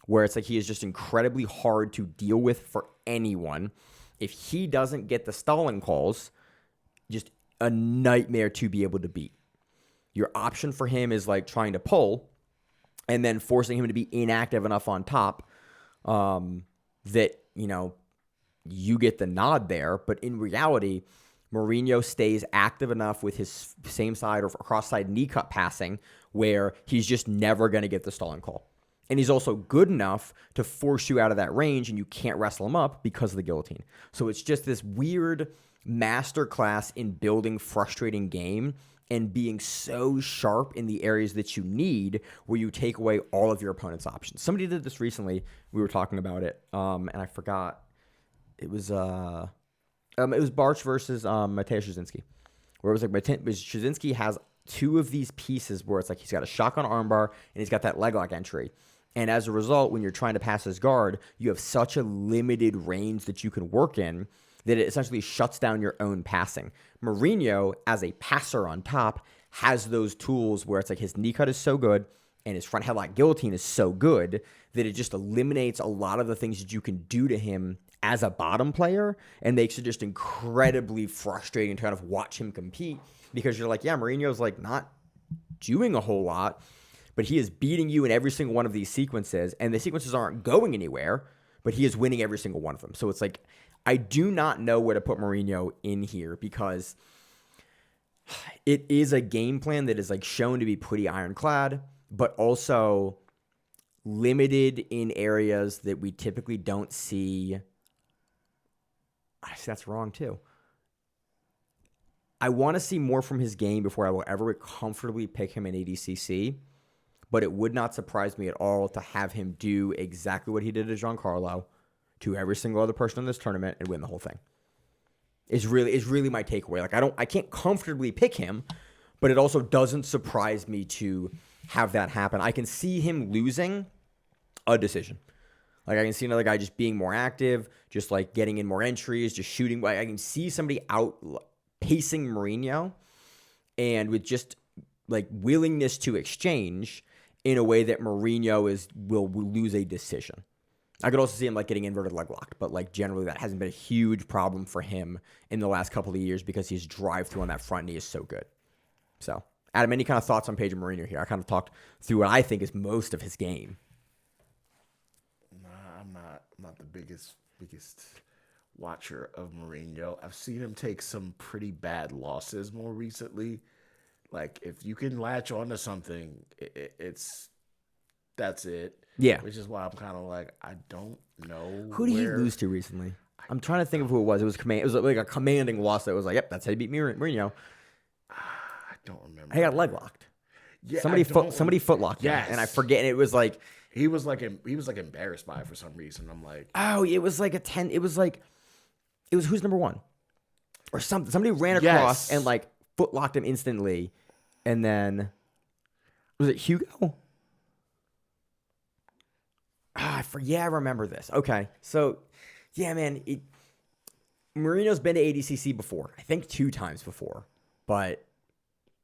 [SPEAKER 2] where it's like he is just incredibly hard to deal with for anyone. If he doesn't get the stalling calls, just a nightmare to be able to beat. Your option for him is like trying to pull and then forcing him to be inactive enough on top that, you get the nod there. But in reality, Marinho stays active enough with his same side or cross-side knee cut passing where he's just never going to get the stalling call. And he's also good enough to force you out of that range and you can't wrestle him up because of the guillotine. So it's just this weird masterclass in building frustrating game and being so sharp in the areas that you need where you take away all of your opponent's options. Somebody did this recently. We were talking about it, and I forgot. It was Barch versus Matheus Jaworski, where it was like Jaworski has two of these pieces where it's like he's got a shotgun armbar and he's got that leg lock entry. And as a result, when you're trying to pass his guard, you have such a limited range that you can work in that it essentially shuts down your own passing. Marinho, as a passer on top, has those tools where it's like his knee cut is so good and his front headlock guillotine is so good that it just eliminates a lot of the things that you can do to him as a bottom player and makes it just incredibly frustrating to kind of watch him compete because you're like, yeah, Marinho's like not doing a whole lot, but he is beating you in every single one of these sequences, and the sequences aren't going anywhere, but he is winning every single one of them. So it's like, I do not know where to put Marinho in here because it is a game plan that is like shown to be pretty ironclad, but also limited in areas that we typically don't see. That's wrong too. I want to see more from his game before I will ever comfortably pick him in ADCC, but it would not surprise me at all to have him do exactly what he did to Giancarlo, to every single other person in this tournament, and win the whole thing. Is really my takeaway. Like I can't comfortably pick him, but it also doesn't surprise me to have that happen. I can see him losing a decision. Like I can see another guy just being more active, just like getting in more entries, just shooting. I can see somebody out pacing Marinho, and with just like willingness to exchange in a way that Marinho will lose a decision. I could also see him like getting inverted leg locked, but like generally that hasn't been a huge problem for him in the last couple of years because his drive through on that front knee is so good. So, Adam, any kind of thoughts on Pedro Marinho here? I kind of talked through what I think is most of his game.
[SPEAKER 3] I'm not the biggest watcher of Marinho. I've seen him take some pretty bad losses more recently. Like if you can latch onto something, that's it.
[SPEAKER 2] Yeah.
[SPEAKER 3] Which is why I'm kind of like, I don't know.
[SPEAKER 2] Who did he lose to recently? I'm trying to think of who it was. It was like a commanding loss that was like, yep, that's how you beat Marinho.
[SPEAKER 3] I don't remember.
[SPEAKER 2] He got leg locked.
[SPEAKER 3] Yeah,
[SPEAKER 2] somebody foot locked him.
[SPEAKER 3] Yes.
[SPEAKER 2] And I forget. And it was like
[SPEAKER 3] he was like embarrassed by it for some reason. I'm like,
[SPEAKER 2] oh, it was like it was who's number one or something. Somebody ran across and like foot locked him instantly, and then was it Hugo? I remember this. Okay, so yeah, man, Marino's been to ADCC before. I think 2 times before, but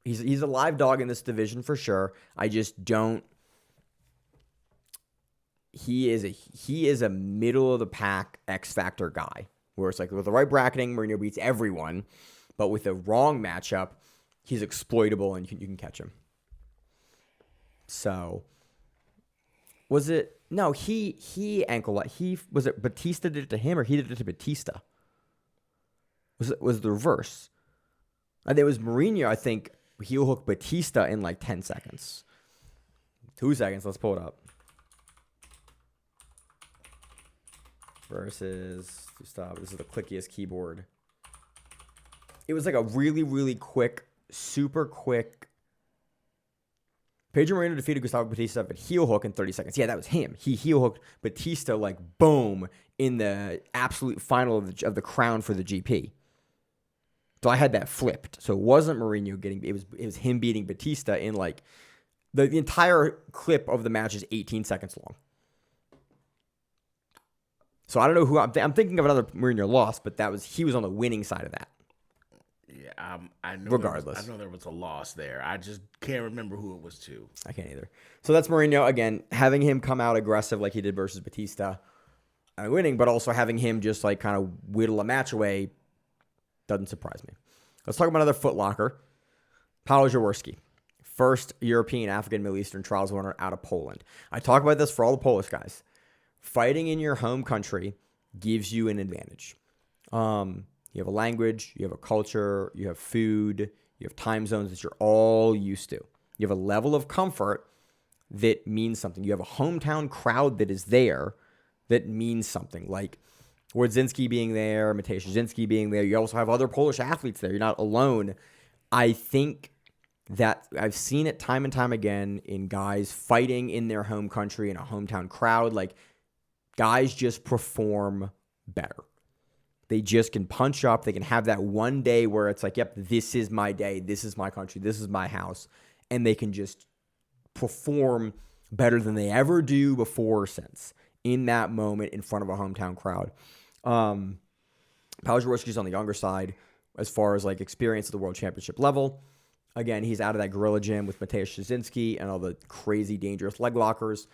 [SPEAKER 2] he's a live dog in this division for sure. I just don't. He is a middle of the pack X Factor guy, where it's like with the right bracketing, Marinho beats everyone, but with the wrong matchup, he's exploitable and you can catch him. So, was it? No, he ankle lock. Was it Batista did it to him or he did it to Batista? Was it the reverse? I think it was Marinho. I think heel hook Batista in like 10 seconds. 2 seconds. Let's pull it up. Versus Gustavo. This is the clickiest keyboard. It was like a really, really quick, super quick Pedro Marinho defeated Gustavo Batista with heel hook in 30 seconds. Yeah, that was him. He heel hooked Batista like boom in the absolute final of the crown for the GP. So I had that flipped. So it wasn't Marinho getting it was him beating Batista in like the entire clip of the match is 18 seconds long. So I don't know who I'm thinking of another Marinho loss, but he was on the winning side of that.
[SPEAKER 3] Yeah, I know.
[SPEAKER 2] Regardless,
[SPEAKER 3] I know there was a loss there. I just can't remember who it was to.
[SPEAKER 2] I can't either. So that's Marinho again, having him come out aggressive like he did versus Batista, winning, but also having him just like kind of whittle a match away doesn't surprise me. Let's talk about another footlocker, Pawel Jaworski, first European, African, Middle Eastern trials winner out of Poland. I talk about this for all the Polish guys. Fighting in your home country gives you an advantage. You have a language, you have a culture, you have food, you have time zones that you're all used to. You have a level of comfort that means something. You have a hometown crowd that is there that means something. Like Wojcik being there, Matheus being there. You also have other Polish athletes there. You're not alone. I think that I've seen it time and time again in guys fighting in their home country in a hometown crowd. Like, guys just perform better. They just can punch up. They can have that one day where it's like, yep, this is my day. This is my country. This is my house. And they can just perform better than they ever do before or since in that moment in front of a hometown crowd. Pawel Jaworski's on the younger side as far as like experience at the world championship level. Again, he's out of that gorilla gym with Matheus and all the crazy dangerous leg lockers.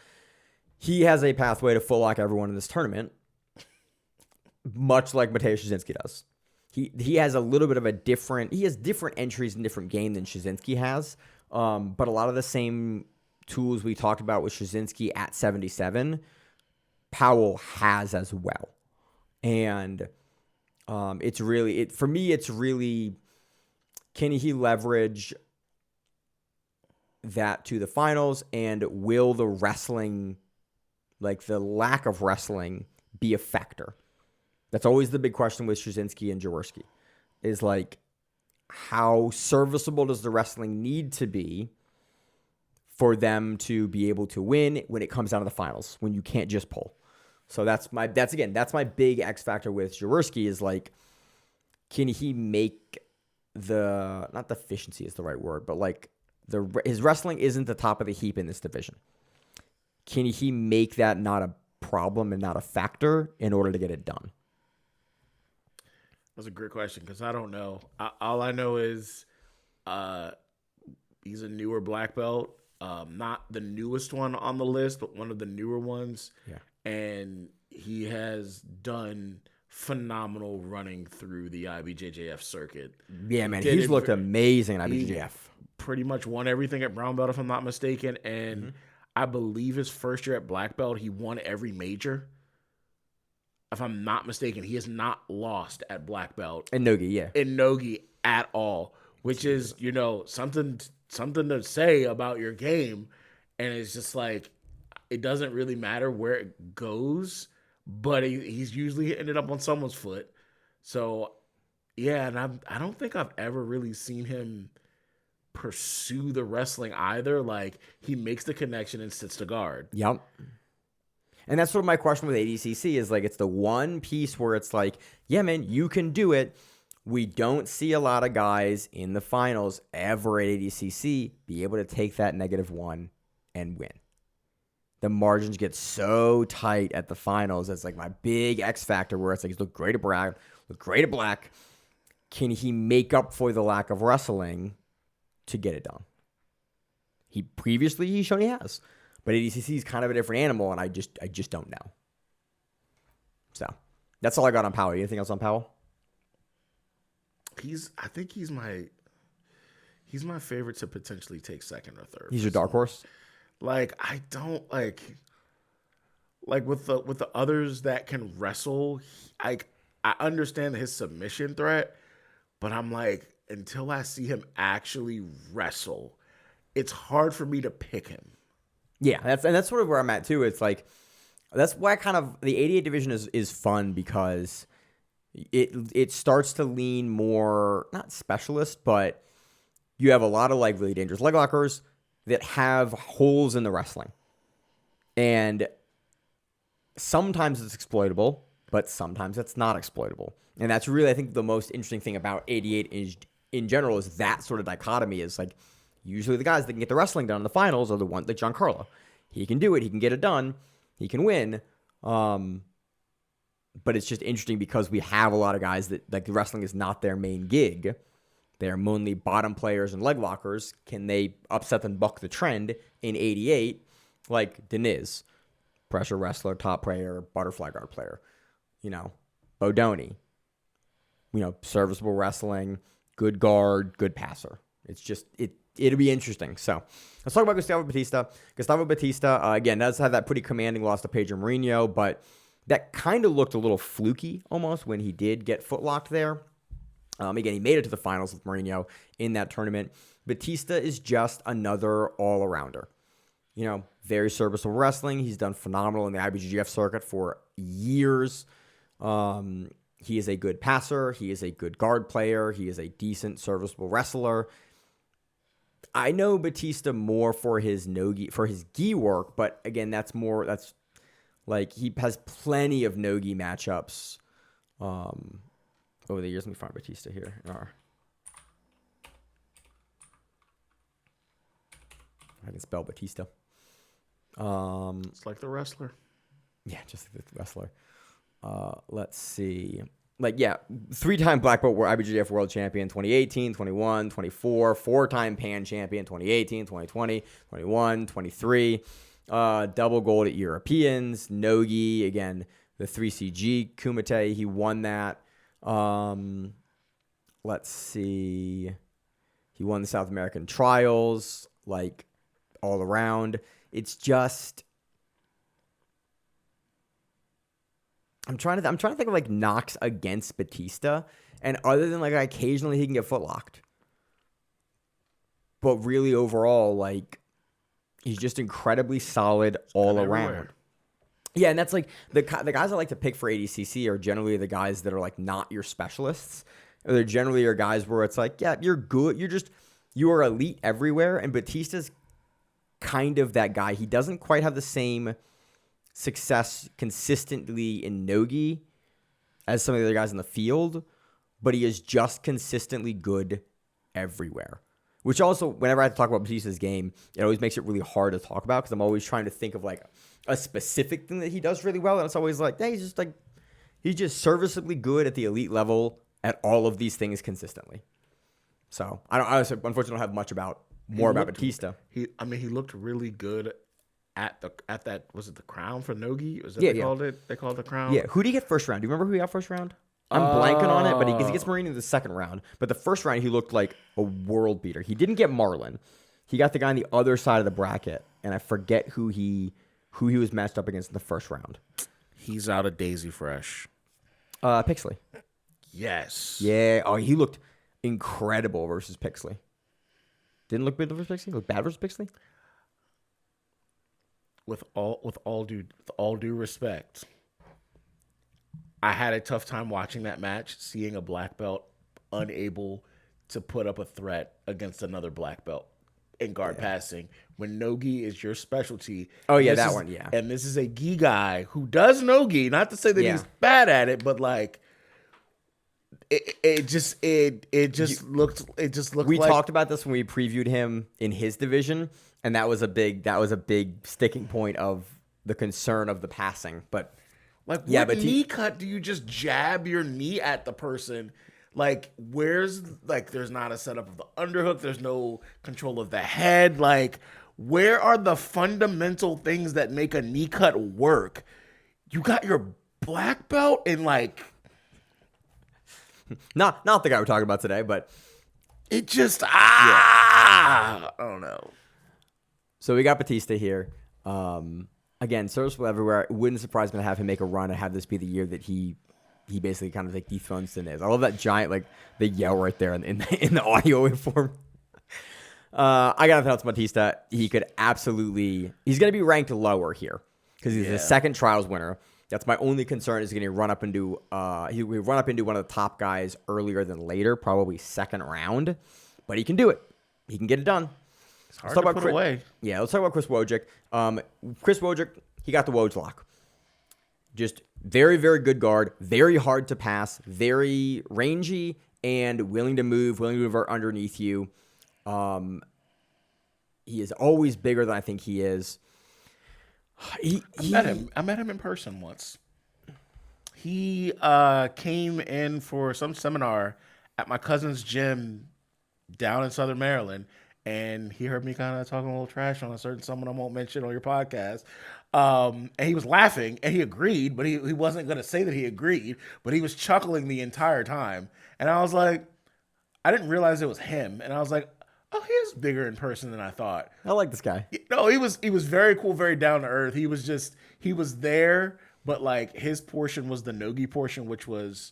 [SPEAKER 2] He has a pathway to full lock everyone in this tournament, much like Matheus does. He has a little bit of different entries and different game than Szczynski has, but a lot of the same tools we talked about with Szczynski at 77, Pawel has as well. And it's really, for me, it's really, can he leverage that to the finals, and will the wrestling, like the lack of wrestling, be a factor? That's always the big question with Szczynski and Jaworski, is like, how serviceable does the wrestling need to be for them to be able to win when it comes down to the finals, when you can't just pull? So that's my big X factor with Jaworski, is like, can he make not efficiency is the right word, but like his wrestling isn't the top of the heap in this division. Can he make that not a problem and not a factor in order to get it done?
[SPEAKER 3] That's a great question, because I don't know. All I know is he's a newer black belt, not the newest one on the list, but one of the newer ones.
[SPEAKER 2] Yeah.
[SPEAKER 3] And he has done phenomenal running through the IBJJF circuit.
[SPEAKER 2] Yeah, man, he's looked amazing at IBJJF.
[SPEAKER 3] He pretty much won everything at brown belt, if I'm not mistaken. And I believe his first year at black belt, he won every major. If I'm not mistaken, he has not lost at black belt.
[SPEAKER 2] In Nogi, yeah.
[SPEAKER 3] In Nogi at all, which is, something to say about your game. And it's just like, it doesn't really matter where it goes, but he's usually hitting it up on someone's foot. So, yeah, and I don't think I've ever really seen him pursue the wrestling either. Like, he makes the connection and sits to guard.
[SPEAKER 2] Yep. And that's sort of my question with ADCC, is like, it's the one piece where it's like, yeah, man, you can do it. We don't see a lot of guys in the finals ever at ADCC be able to take that -1 and win. The margins get so tight at the finals. It's like my big X factor, where it's like, he's looked great at black. Can he make up for the lack of wrestling to get it done? He's shown he has. But ADCC is kind of a different animal, and I just don't know. So that's all I got on Pawel. Anything else on Pawel?
[SPEAKER 3] I think he's my favorite to potentially take second or third.
[SPEAKER 2] He's your dark horse?
[SPEAKER 3] Like, I don't like with the others that can wrestle. I understand his submission threat, but I'm like, until I see him actually wrestle, it's hard for me to pick him.
[SPEAKER 2] Yeah, that's sort of where I'm at too. It's like, that's why the 88 division is fun, because it starts to lean more, not specialist, but you have a lot of like really dangerous leg lockers. that have holes in the wrestling. And sometimes it's exploitable, but sometimes it's not exploitable. And that's really, I think, the most interesting thing about 88 is, in general, is that sort of dichotomy is like, usually the guys that can get the wrestling done in the finals are the ones like Giancarlo. He can do it. He can get it done. He can win. But it's just interesting because we have a lot of guys that, like, the wrestling is not their main gig. They're mainly bottom players and leg lockers. Can they upset and buck the trend in 88? Like Diniz, pressure wrestler, top player, butterfly guard player. Bodoni. Serviceable wrestling, good guard, good passer. It's just, it'll be interesting. So let's talk about Gustavo Batista. Gustavo Batista, again, does have that pretty commanding loss to Pedro Marinho, but that kind of looked a little fluky almost when he did get footlocked there. Again, he made it to the finals with Marinho in that tournament. Batista is just another all-arounder. Very serviceable wrestling. He's done phenomenal in the IBJJF circuit for years. He is a good passer. He is a good guard player. He is a decent, serviceable wrestler. I know Batista more for his gi work, but again, that's like he has plenty of no-gi matchups over the years. Let me find Batista here. I can spell Batista.
[SPEAKER 3] It's like the wrestler.
[SPEAKER 2] Yeah, just like the wrestler. Let's see. Three-time black belt IBJJF world champion, 2018, 21, 24, four-time pan champion, 2018, 2020, 21, 23. Double gold at Europeans, Nogi, again, the 3CG, Kumite, he won that. Let's see. He won the South American trials, like, all around. It's just, I'm trying to think of like knocks against Batista, and other than like occasionally he can get footlocked, but really overall, like, he's just incredibly solid all around. Yeah, and that's like the guys I like to pick for ADCC are generally the guys that are like not your specialists. Or they're generally your guys where it's like, yeah, you're good. You are elite everywhere. And Batista's kind of that guy. He doesn't quite have the same success consistently in Nogi as some of the other guys in the field, but he is just consistently good everywhere. Which also, whenever I have to talk about Batista's game, it always makes it really hard to talk about because I'm always trying to think of like a specific thing that he does really well, and it's always like, hey, he's just serviceably good at the elite level at all of these things consistently. So I unfortunately don't have much about Batista.
[SPEAKER 3] He looked really good at that. Was it the crown for Nogi? Was that called it? They called it the crown.
[SPEAKER 2] Yeah. Who did he get first round? Do you remember who he got first round? I'm blanking on it, but he gets Marinho in the second round. But the first round, he looked like a world beater. He didn't get Marlon. He got the guy on the other side of the bracket, and I forget who he was matched up against in the first round.
[SPEAKER 3] He's out of Daisy Fresh.
[SPEAKER 2] Pixley.
[SPEAKER 3] Yes.
[SPEAKER 2] Yeah. Oh, he looked incredible versus Pixley. Didn't look good versus Pixley? Looked bad versus Pixley?
[SPEAKER 3] With all due respect, I had a tough time watching that match, seeing a black belt unable to put up a threat against another black belt in guard passing when Nogi is your specialty.
[SPEAKER 2] Oh, yeah, that one, yeah.
[SPEAKER 3] And this is a gi guy who does Nogi, not to say that he's bad at it, but like it just looked
[SPEAKER 2] we
[SPEAKER 3] like,
[SPEAKER 2] talked about this when we previewed him in his division, and that was a big sticking point of the concern of the passing. But
[SPEAKER 3] like, what knee cut do you just jab your knee at the person? Like, there's not a setup of the underhook. There's no control of the head. Like, where are the fundamental things that make a knee cut work? You got your black belt and like,
[SPEAKER 2] not the guy we're talking about today, but
[SPEAKER 3] it just I don't know.
[SPEAKER 2] So we got Batista here. Again, serviceable everywhere. It wouldn't surprise me to have him make a run and have this be the year that he basically kind of like dethrones Diniz. I love that giant, like, the yell right there in the audio waveform. I got nothing else Batista. He's going to be ranked lower here because he's the second trials winner. That's my only concern is going to run up into one of the top guys earlier than later, probably second round. But he can do it. He can get it done.
[SPEAKER 3] It's hard to put away.
[SPEAKER 2] Yeah, let's talk about Chris Wojcik. Chris Wojcik, he got the Woj lock. Just very, very good guard, very hard to pass, very rangy, and willing to move underneath you. He is always bigger than I think he is. I
[SPEAKER 3] met him in person once. He came in for some seminar at my cousin's gym down in Southern Maryland, and he heard me kind of talking a little trash on a certain someone I won't mention on your podcast. And he was laughing, and he agreed, but he wasn't going to say that he agreed, but he was chuckling the entire time. And I was like, I didn't realize it was him. And I was like, oh, he is bigger in person than I thought.
[SPEAKER 2] I like this guy.
[SPEAKER 3] No, he was very cool, very down to earth. He was there, but like his portion was the nogi portion, which was,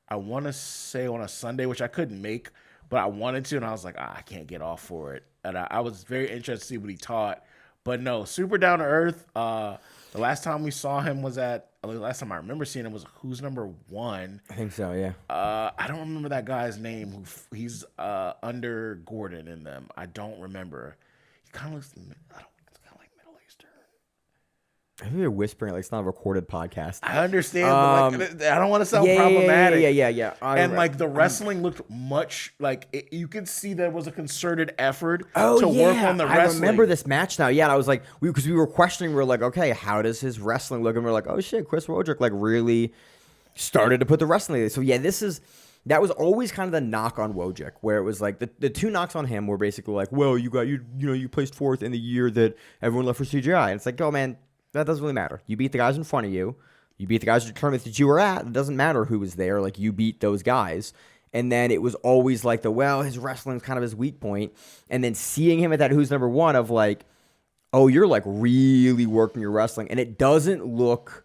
[SPEAKER 3] I want to say on a Sunday, which I couldn't make, but I wanted to, and I was like, I can't get off for it. And I was very interested to see what he taught. But no, super down to earth. The last time we saw him was last time I remember seeing him was Who's Number One.
[SPEAKER 2] I think so, yeah.
[SPEAKER 3] I don't remember that guy's name. He's under Gordon in them. I don't remember. He kind of looks, it's kind of like Middle Eastern.
[SPEAKER 2] I think you're whispering like it's not a recorded podcast.
[SPEAKER 3] I understand, but like, I don't want to sound problematic.
[SPEAKER 2] Yeah.
[SPEAKER 3] And like the wrestling looked much like you could see there was a concerted effort to work on the wrestling.
[SPEAKER 2] I remember this match now. Yeah, and I was like, because we were questioning, we were like, okay, how does his wrestling look? And we're like, oh shit, Chris Wojcik like really started to put the wrestling. So yeah, that was always kind of the knock on Wojcik, where it was like the two knocks on him were basically like, well, you placed fourth in the year that everyone left for CGI, and it's like, oh man. That doesn't really matter. You beat the guys in front of you. You beat the guys at the tournament that you were at. It doesn't matter who was there. Like, you beat those guys. And then it was always like his wrestling is kind of his weak point. And then seeing him at that Who's Number One of like, oh, you're like really working your wrestling. And it doesn't look...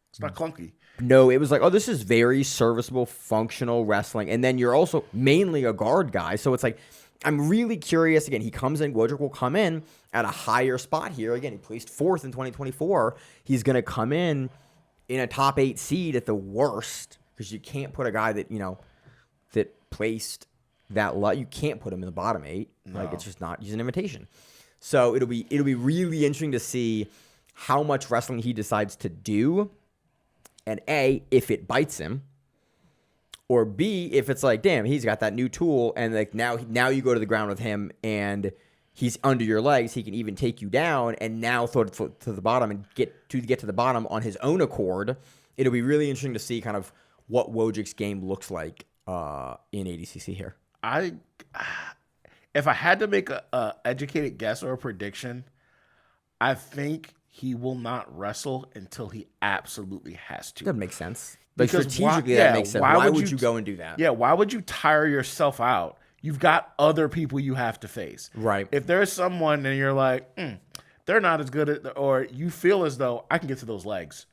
[SPEAKER 3] It's not clunky.
[SPEAKER 2] No, it was like, oh, this is very serviceable, functional wrestling. And then you're also mainly a guard guy. So it's like... I'm really curious. Again, he comes in. Wojcik will come in at a higher spot here. Again, he placed fourth in 2024. He's going to come in a top 8 seed at the worst, because you can't put a guy that that placed that low. You can't put him in the bottom 8. No. Like, it's just not. He's an invitation. So it'll be really interesting to see how much wrestling he decides to do, and A, if it bites him. Or B, if it's like, damn, he's got that new tool, and like now you go to the ground with him, and he's under your legs. He can even take you down, and now throw it to the bottom and get to the bottom on his own accord. It'll be really interesting to see kind of what Wojcik's game looks like in ADCC here.
[SPEAKER 3] If I had to make a educated guess or a prediction, I think he will not wrestle until he absolutely has to.
[SPEAKER 2] That makes sense. Like, strategically, that makes sense. Why would you go and do that?
[SPEAKER 3] Yeah, why would you tire yourself out? You've got other people you have to face.
[SPEAKER 2] Right.
[SPEAKER 3] If there's someone and you're like, they're not as good at, or you feel as though I can get to those legs,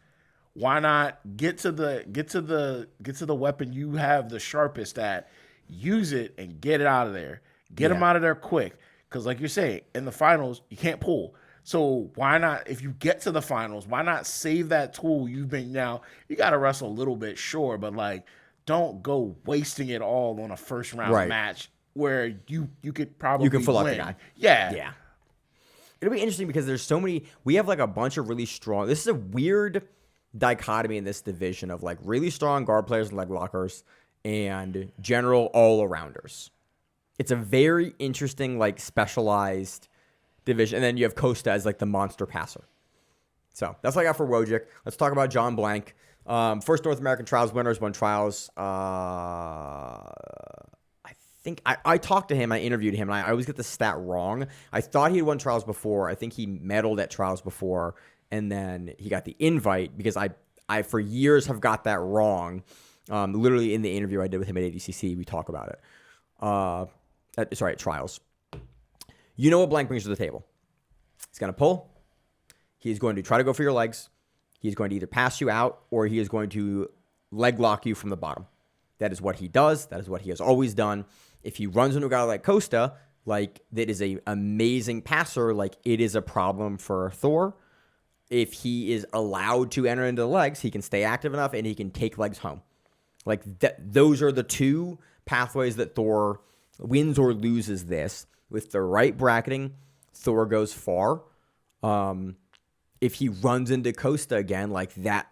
[SPEAKER 3] why not get to the weapon you have the sharpest at, use it and get it out of there. Get them out of there quick. Because like you're saying, in the finals, you can't pull. So why not, if you get to the finals, why not save that tool you've been, now you got to wrestle a little bit, sure, but like, don't go wasting it all on a first round match where you could probably
[SPEAKER 2] you can fill
[SPEAKER 3] win.
[SPEAKER 2] out the guy.
[SPEAKER 3] Yeah.
[SPEAKER 2] It'll be interesting because there's so many, we have like a bunch of really strong, this is a weird dichotomy in this division of like really strong guard players and leg lockers and general all-arounders. It's a very interesting, like, specialized division. And then you have Costa as like the monster passer. So that's what I got for Wojcik. Let's talk about John Blank. First North American Trials winners, won Trials. I think I talked to him. I interviewed him, and I always get the stat wrong. I thought he had won Trials before. I think he medaled at Trials before, and then he got the invite because I for years have got that wrong. Literally in the interview I did with him at ADCC, we talk about it. At Trials. You know what Blank brings to the table. He's going to pull. He is going to try to go for your legs. He's going to either pass you out or he is going to leg lock you from the bottom. That is what he does. That is what he has always done. If he runs into a guy like Costa, like that is an amazing passer, like it is a problem for Thor. If he is allowed to enter into the legs, he can stay active enough and he can take legs home. Like those are the two pathways that Thor wins or loses this. With the right bracketing, Thor goes far. If he runs into Costa again, like that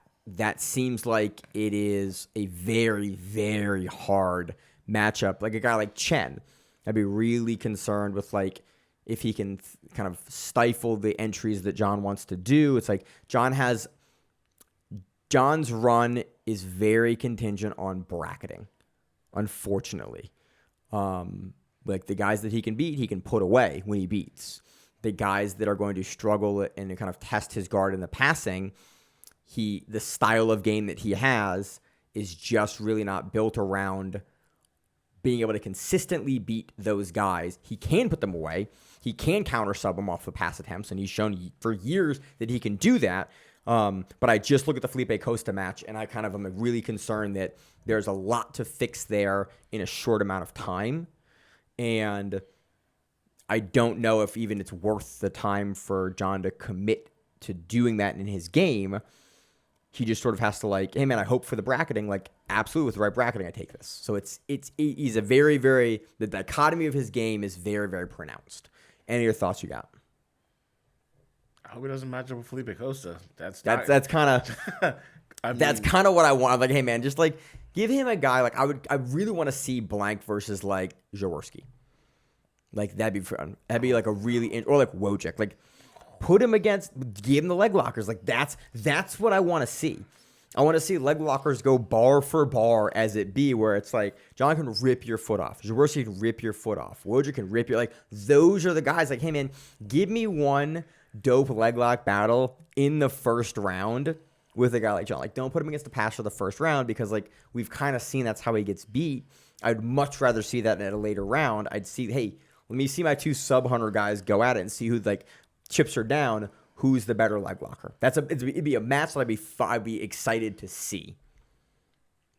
[SPEAKER 2] seems like it is a very, very hard matchup. Like a guy like Chen, I'd be really concerned with like if he can kind of stifle the entries that John wants to do. It's like John's run is very contingent on bracketing, unfortunately. Like the guys that he can beat, he can put away when he beats. The guys that are going to struggle and kind of test his guard in the passing, the style of game that he has is just really not built around being able to consistently beat those guys. He can put them away. He can counter sub them off the pass attempts, and he's shown for years that he can do that. But I just look at the Felipe Costa match, and I kind of am really concerned that there's a lot to fix there in a short amount of time. And I don't know if even it's worth the time for John to commit to doing that in his game. He just sort of has to like, hey man, I hope for the bracketing, like absolutely with the right bracketing, I take this. So he's a very, very, the dichotomy of his game is very, very pronounced. Any of your thoughts you got?
[SPEAKER 3] I hope it doesn't match up with Felipe Costa. That's
[SPEAKER 2] kind of that's kind of what I want. I'm like, hey man, just like give him a guy like I really want to see Blank versus like Jaworski. Like that'd be fun. That'd be like a really or like Wojcik. Like put him against, give him the leg lockers. Like that's what I want to see. I want to see leg lockers go bar for bar as it be, where it's like John can rip your foot off, Jaworski can rip your foot off, Wojcik can rip your like. Those are the guys. Like, hey man, give me one dope leg lock battle in the first round with a guy like John. Like, don't put him against the pass for the first round because like we've kind of seen that's how he gets beat. I'd much rather see that in a later round. I'd see, hey, let me see my two sub-100 guys go at it and see who like chips her down. Who's the better leg locker? It'd be a match that I'd be excited to see.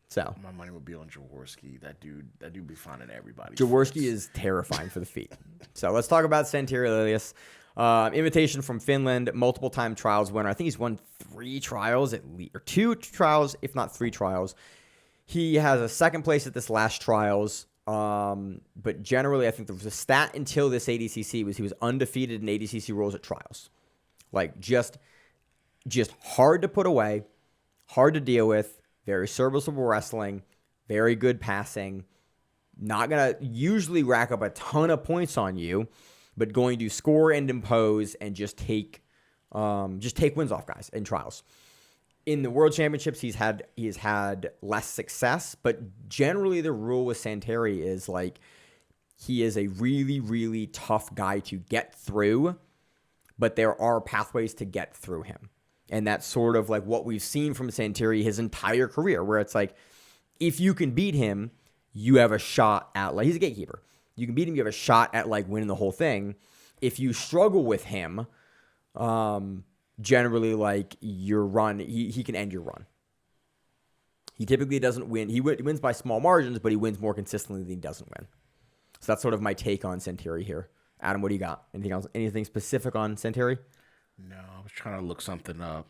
[SPEAKER 2] So
[SPEAKER 3] my money would be on Jaworski. That dude be finding everybody.
[SPEAKER 2] Jaworski is terrifying for the feet. So let's talk about Santeri Lillius. Invitation from Finland, multiple time trials winner. I think he's won 3 trials at least, or 2 trials, if not 3 trials. He has a second place at this last trials. But generally, I think the stat until this ADCC was he was undefeated in ADCC rules at trials. Like just hard to put away, hard to deal with, very serviceable wrestling, very good passing, not going to usually rack up a ton of points on you, but going to score and impose and just take wins off guys in trials. In the World Championships, he has had less success, but generally the rule with Santeri is like he is a really, really tough guy to get through, but there are pathways to get through him. And that's sort of like what we've seen from Santeri his entire career, where it's like if you can beat him, you have a shot at like he's a gatekeeper. You can beat him, you have a shot at like winning the whole thing. If you struggle with him, generally, like your run, he can end your run. He typically doesn't win. He wins by small margins, but he wins more consistently than he doesn't win. So that's sort of my take on Santeri here. Adam, what do you got? Anything else? Anything specific on Santeri?
[SPEAKER 3] No, I was trying to look something up.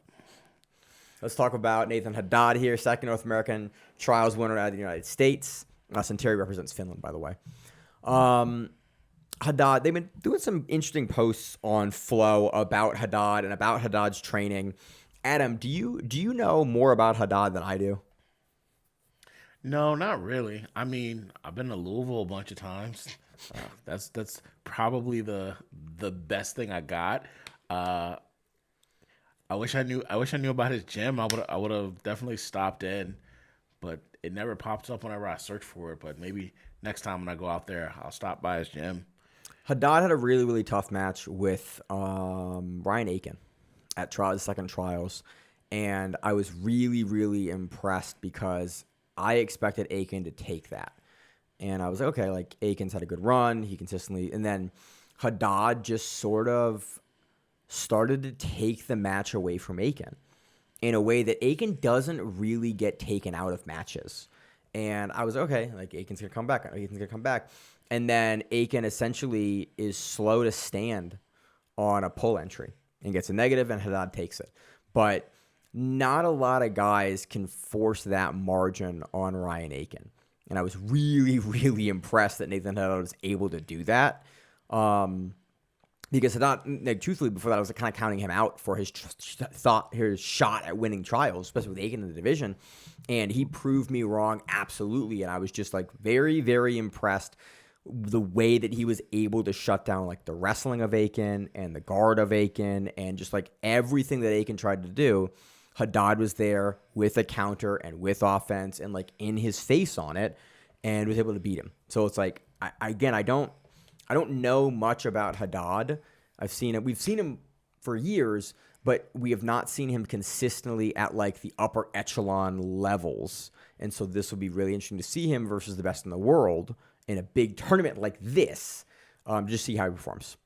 [SPEAKER 2] Let's talk about Nathan Haddad here, second North American trials winner out of the United States. Santeri represents Finland, by the way. Haddad, they've been doing some interesting posts on Flow about Haddad and about Haddad's training. Adam, do you know more about Haddad than I do?
[SPEAKER 3] No, not really. I mean, I've been to Louisville a bunch of times. That's probably the best thing I got. I wish I knew about his gym. I would have definitely stopped in, but it never pops up whenever I search for it. But maybe next time when I go out there, I'll stop by his gym.
[SPEAKER 2] Haddad had a really, really tough match with Ryan Aiken at second trials, and I was really, really impressed because I expected Aiken to take that. And I was like, okay, like Aiken's had a good run. He consistently, and then Haddad just sort of started to take the match away from Aiken in a way that Aiken doesn't really get taken out of matches. And I was okay, like Aiken's gonna come back. And then Aiken essentially is slow to stand on a pull entry and gets a negative, and Haddad takes it. But not a lot of guys can force that margin on Ryan Aiken. And I was really, really impressed that Nathan Haddad was able to do that. Because Haddad, like, truthfully, before that, I was kind of counting him out for his shot at winning trials, especially with Aiken in the division. And he proved me wrong, absolutely. And I was just like very, very impressed the way that he was able to shut down like the wrestling of Aiken and the guard of Aiken and just like everything that Aiken tried to do. Haddad was there with a counter and with offense and like in his face on it and was able to beat him. So it's like, I don't know much about Haddad. We've seen him for years, but we have not seen him consistently at like the upper echelon levels. And so this will be really interesting to see him versus the best in the world in a big tournament like this, just see how he performs.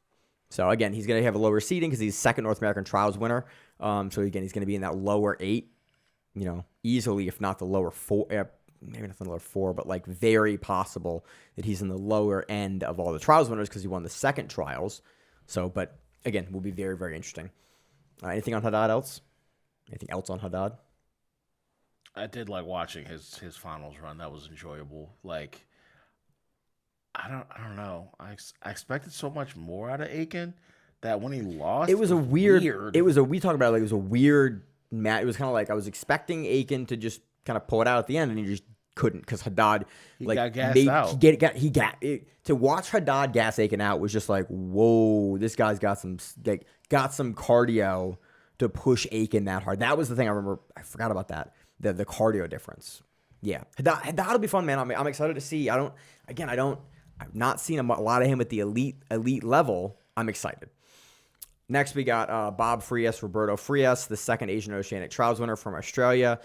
[SPEAKER 2] So again, he's going to have a lower seeding because he's second North American Trials winner. So again, he's going to be in that lower 8, easily, if not the lower 4. Maybe not the lower 4, but like very possible that he's in the lower end of all the trials winners because he won the second trials. So, but again, will be very, very interesting. Anything on Haddad else? Anything else on Haddad?
[SPEAKER 3] I did like watching his finals run. That was enjoyable. Like, I don't know. I expected so much more out of Aiken that when he lost,
[SPEAKER 2] it was a weird. We talked about it like it was a weird match. It was kind of like I was expecting Aiken to just kind of pull it out at the end, and he just couldn't because Haddad
[SPEAKER 3] got gassed out.
[SPEAKER 2] To watch Haddad gas Aiken out was just like, whoa, this guy's got some cardio to push Aiken that hard. That was the thing I remember. I forgot about that. The cardio difference. Yeah, Haddad will be fun, man. I'm excited to see. I've not seen a lot of him at the elite level. I'm excited. Next, we got Bob Frias, Roberto Frias, the second Asian Oceanic Trials winner from Australia.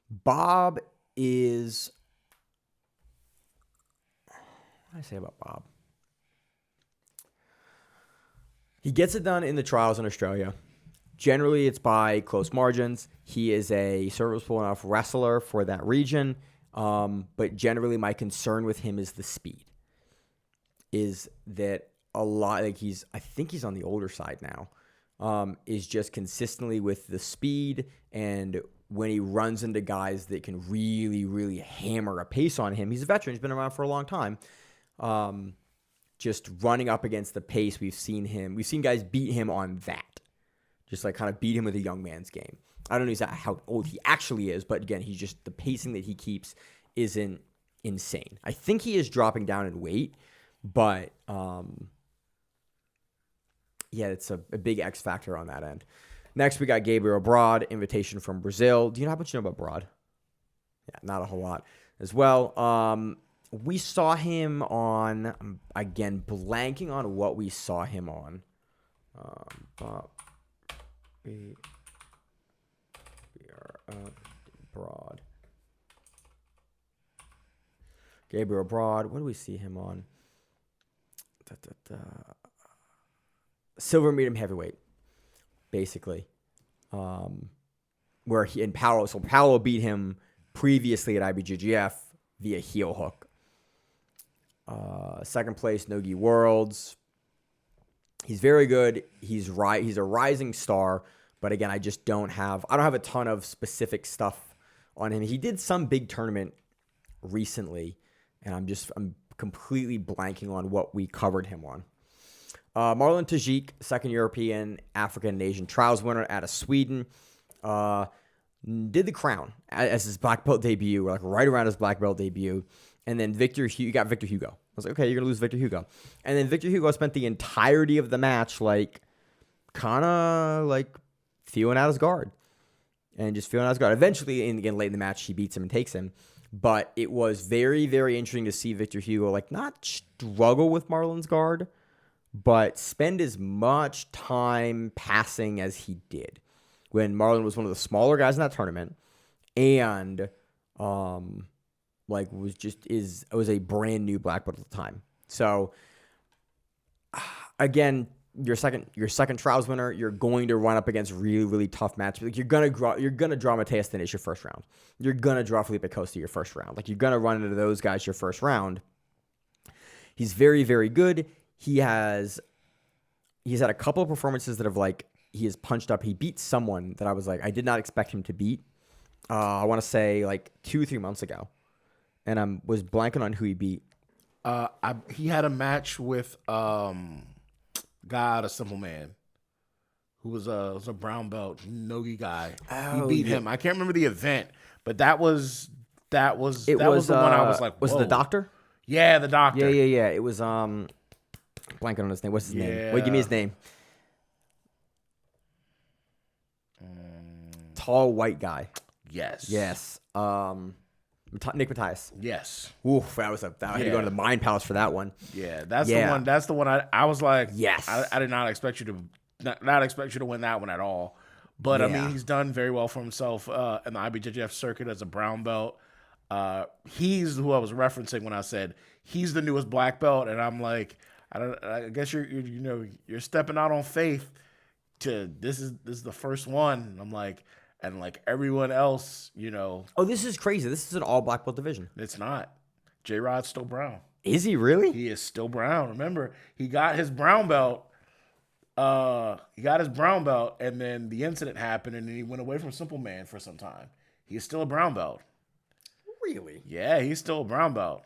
[SPEAKER 2] Bob is... What did I say about Bob? He gets it done in the trials in Australia. Generally, it's by close margins. He is a serviceable enough wrestler for that region. But generally, my concern with him is the speed. Is that a lot, like I think he's on the older side now, is just consistently with the speed. And when he runs into guys that can really, really hammer a pace on him, he's a veteran. He's been around for a long time. Just running up against the pace, we've seen guys beat him on that. Just like kind of beat him with a young man's game. I don't know exactly how old he actually is, but again, he's just the pacing that he keeps isn't insane. I think he is dropping down in weight, but it's a big X factor on that end. Next, we got Gabriel Broad, invitation from Brazil. Do you know how much you know about Broad? Yeah, not a whole lot as well. We saw him on, again, blanking on what we saw him on. We are Broad. Gabriel Broad. What do we see him on? Silver medium heavyweight, basically. Where he and Pawel. So Pawel beat him previously at IBJJF via heel hook. Second place, Nogi Worlds. He's very good. He's a rising star. But again, I don't have a ton of specific stuff on him. He did some big tournament recently, and I'm completely blanking on what we covered him on. Marlon Tajik, second European, African, and Asian trials winner out of Sweden, did the crown as his black belt debut, like right around his black belt debut. And then you got Victor Hugo. I was like, okay, you're going to lose Victor Hugo. And then Victor Hugo spent the entirety of the match, like, kind of, like, feeling out his guard. And just feeling out his guard. Eventually, and again, late in the match, he beats him and takes him. But it was very, very interesting to see Victor Hugo, like, not struggle with Marlon's guard, but spend as much time passing as he did. When Marlon was one of the smaller guys in that tournament. And, was a brand new black belt at the time. So again, your second trials winner, you're going to run up against really, really tough matches. Like you're gonna draw Matheus Diniz your first round. You're gonna draw Felipe Costa your first round. Like you're gonna run into those guys your first round. He's very, very good. He's had a couple of performances that have he has punched up. He beat someone that I was like, I did not expect him to beat. I want to say like 2 or 3 months ago. And I was blanking on who he beat.
[SPEAKER 3] He had a match with a simple man, who was a brown belt Nogi guy. He beat him. I can't remember the event, but that was the one I was like,
[SPEAKER 2] was it the doctor?
[SPEAKER 3] Yeah, the doctor.
[SPEAKER 2] Yeah. It was blanking on his name. What's his name? Wait, give me his name. Tall white guy.
[SPEAKER 3] Yes.
[SPEAKER 2] Nick Matheus.
[SPEAKER 3] Yes.
[SPEAKER 2] Oof, I had to go to the Mind Palace for that one.
[SPEAKER 3] Yeah, that's the one. That's the one. I was like,
[SPEAKER 2] yes.
[SPEAKER 3] I did not expect you to not expect you to win that one at all. But I mean, he's done very well for himself in the IBJJF circuit as a brown belt. He's who I was referencing when I said he's the newest black belt, and I'm like, I guess you're stepping out on faith. This is the first one. I'm like. And like everyone else,
[SPEAKER 2] Oh, this is crazy. This is an all black belt division.
[SPEAKER 3] It's not. J-Rod's still brown.
[SPEAKER 2] Is he really?
[SPEAKER 3] He is still brown. Remember, he got his brown belt. And then the incident happened, and then he went away from Simple Man for some time. He's still a brown belt.
[SPEAKER 2] Really?
[SPEAKER 3] Yeah, he's still a brown belt.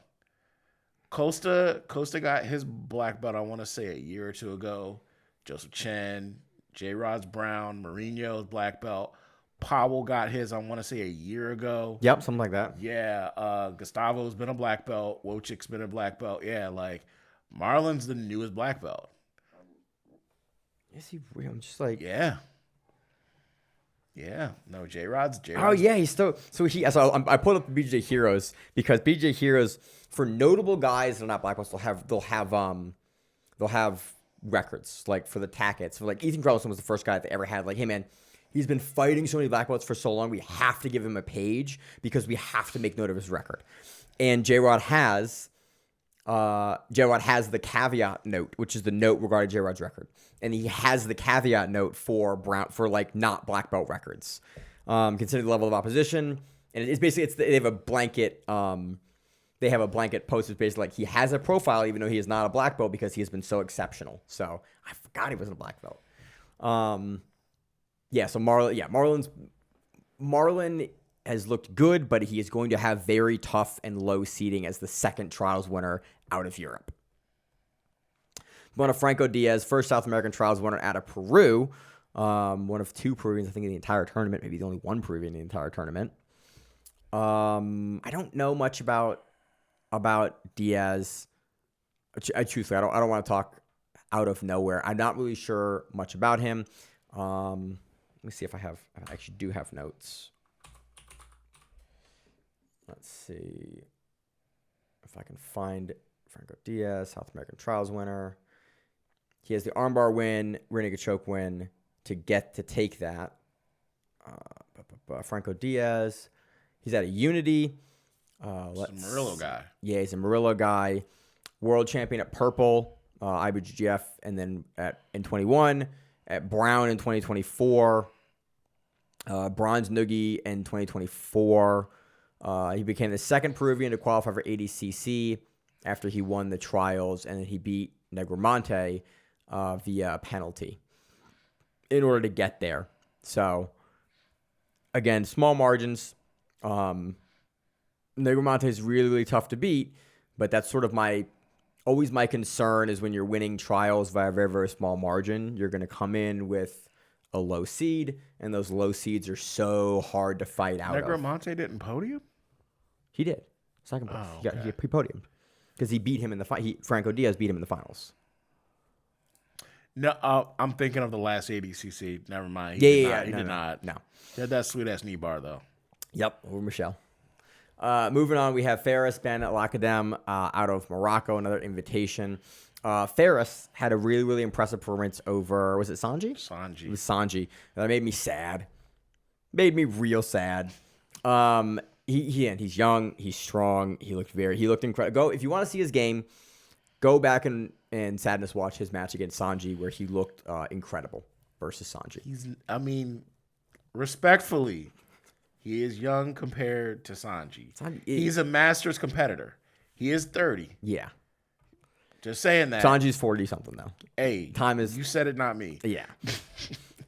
[SPEAKER 3] Costa got his black belt, I want to say, a year or two ago. Joseph Chen, J-Rod's brown, Marinho's black belt. Pawel got his, I want to say, a year ago.
[SPEAKER 2] Yep, something like that.
[SPEAKER 3] Yeah, Gustavo's been a black belt. Wojcik's been a black belt. Yeah, like Marlon's the newest black belt.
[SPEAKER 2] Is he real? I'm just like,
[SPEAKER 3] yeah. No, J-Rod's.
[SPEAKER 2] Oh yeah, he's still. So I pulled up the BJ Heroes because BJ Heroes, for notable guys that are not black belts, they'll have records like for the tackets. So like Ethan Carlson was the first guy that ever had like, hey man. He's been fighting so many black belts for so long, we have to give him a page because we have to make note of his record. And J-Rod has the caveat note, which is the note regarding J-Rod's record. And he has the caveat note for like not black belt records. Consider the level of opposition. And it's basically, they have a blanket post that's basically like he has a profile even though he is not a black belt because he has been so exceptional. So I forgot he wasn't a black belt. Yeah, so Marlon has looked good, but he is going to have very tough and low seeding as the second trials winner out of Europe. One of Franco Diaz, first South American trials winner out of Peru. One of two Peruvians, I think, in the entire tournament. Maybe the only one Peruvian in the entire tournament. I don't know much about Diaz. Truthfully, I don't want to talk out of nowhere. I'm not really sure much about him. Let me see if I actually do have notes. Let's see if I can find Franco Diaz, South American Trials winner. He has the armbar win, rear naked choke win to take that. Franco Diaz, he's at a Unity.
[SPEAKER 3] He's a Murillo guy.
[SPEAKER 2] Yeah, he's a Murillo guy. World champion at Purple, IBGF, and then in 21. At Brown in 2024, Bronze Noogie in 2024. He became the second Peruvian to qualify for ADCC after he won the trials, and then he beat Negromonte via penalty in order to get there. So, again, small margins. Negromonte is really, really tough to beat, but that's sort of always my concern is when you're winning trials by a very, very small margin, you're going to come in with a low seed, and those low seeds are so hard to fight out of.
[SPEAKER 3] Negromonte didn't podium?
[SPEAKER 2] He did. Second place.
[SPEAKER 3] Oh,
[SPEAKER 2] He got pre-podium. Because he beat him in the Franco Diaz beat him in the finals.
[SPEAKER 3] No, I'm thinking of the last ADCC. Never mind.
[SPEAKER 2] He
[SPEAKER 3] did not.
[SPEAKER 2] No.
[SPEAKER 3] He had that sweet-ass knee bar, though.
[SPEAKER 2] Yep, over Michelle. Moving on, we have Faris Ben Lakadem out of Morocco, another invitation. Faris had a really, really impressive performance over, was it Sanji?
[SPEAKER 3] Sanji.
[SPEAKER 2] It was Sanji. That made me sad. Made me real sad. He's young, he's strong, he looked incredible. If you want to see his game, go back and sadness watch his match against Sanji where he looked incredible versus Sanji.
[SPEAKER 3] Respectfully, he is young compared to Sanji. He's a Masters competitor. He is 30.
[SPEAKER 2] Yeah.
[SPEAKER 3] Just saying that.
[SPEAKER 2] Sanji's 40-something, though.
[SPEAKER 3] Hey, you said it, not me.
[SPEAKER 2] Yeah.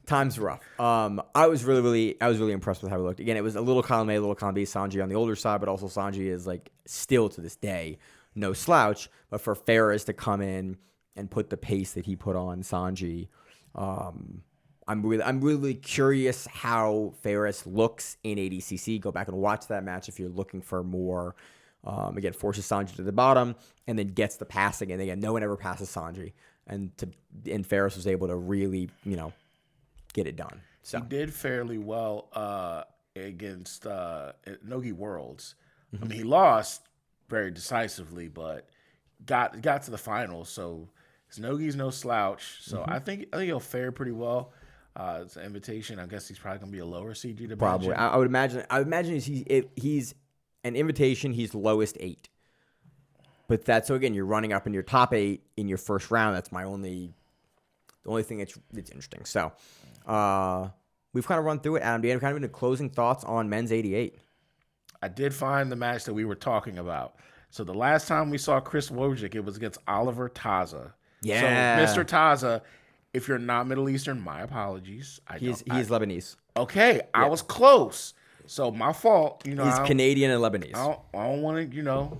[SPEAKER 2] Time's rough. I was really impressed with how he looked. Again, it was a little column A, a little column B. Sanji on the older side, but also Sanji is, like, still to this day no slouch. But for Ferris to come in and put the pace that he put on Sanji, I'm really curious how Ferris looks in ADCC. Go back and watch that match if you're looking for more. Again, forces Sanji to the bottom and then gets the passing. And again, no one ever passes Sanji. And Ferris was able to really, get it done. So
[SPEAKER 3] he did fairly well against Nogi Worlds. I mean, he lost very decisively, but got to the finals. So Nogi's no slouch. So I think he'll fare pretty well. It's an invitation. I guess he's probably gonna be a lower CG.
[SPEAKER 2] Probably, I would imagine. He's an invitation. He's lowest 8. But so again, you're running up in your top 8 in your first round. That's the only thing that's interesting. So we've kind of run through it. Adam, do you have kind of any closing thoughts on men's 88?
[SPEAKER 3] I did find the match that we were talking about. So the last time we saw Chris Wojcik, it was against Oliver Taza.
[SPEAKER 2] Yeah.
[SPEAKER 3] So Mr. Taza, if you're not Middle Eastern, my apologies.
[SPEAKER 2] He's Lebanese.
[SPEAKER 3] Okay, I was close. So my fault.
[SPEAKER 2] He's Canadian and Lebanese.
[SPEAKER 3] I don't want to,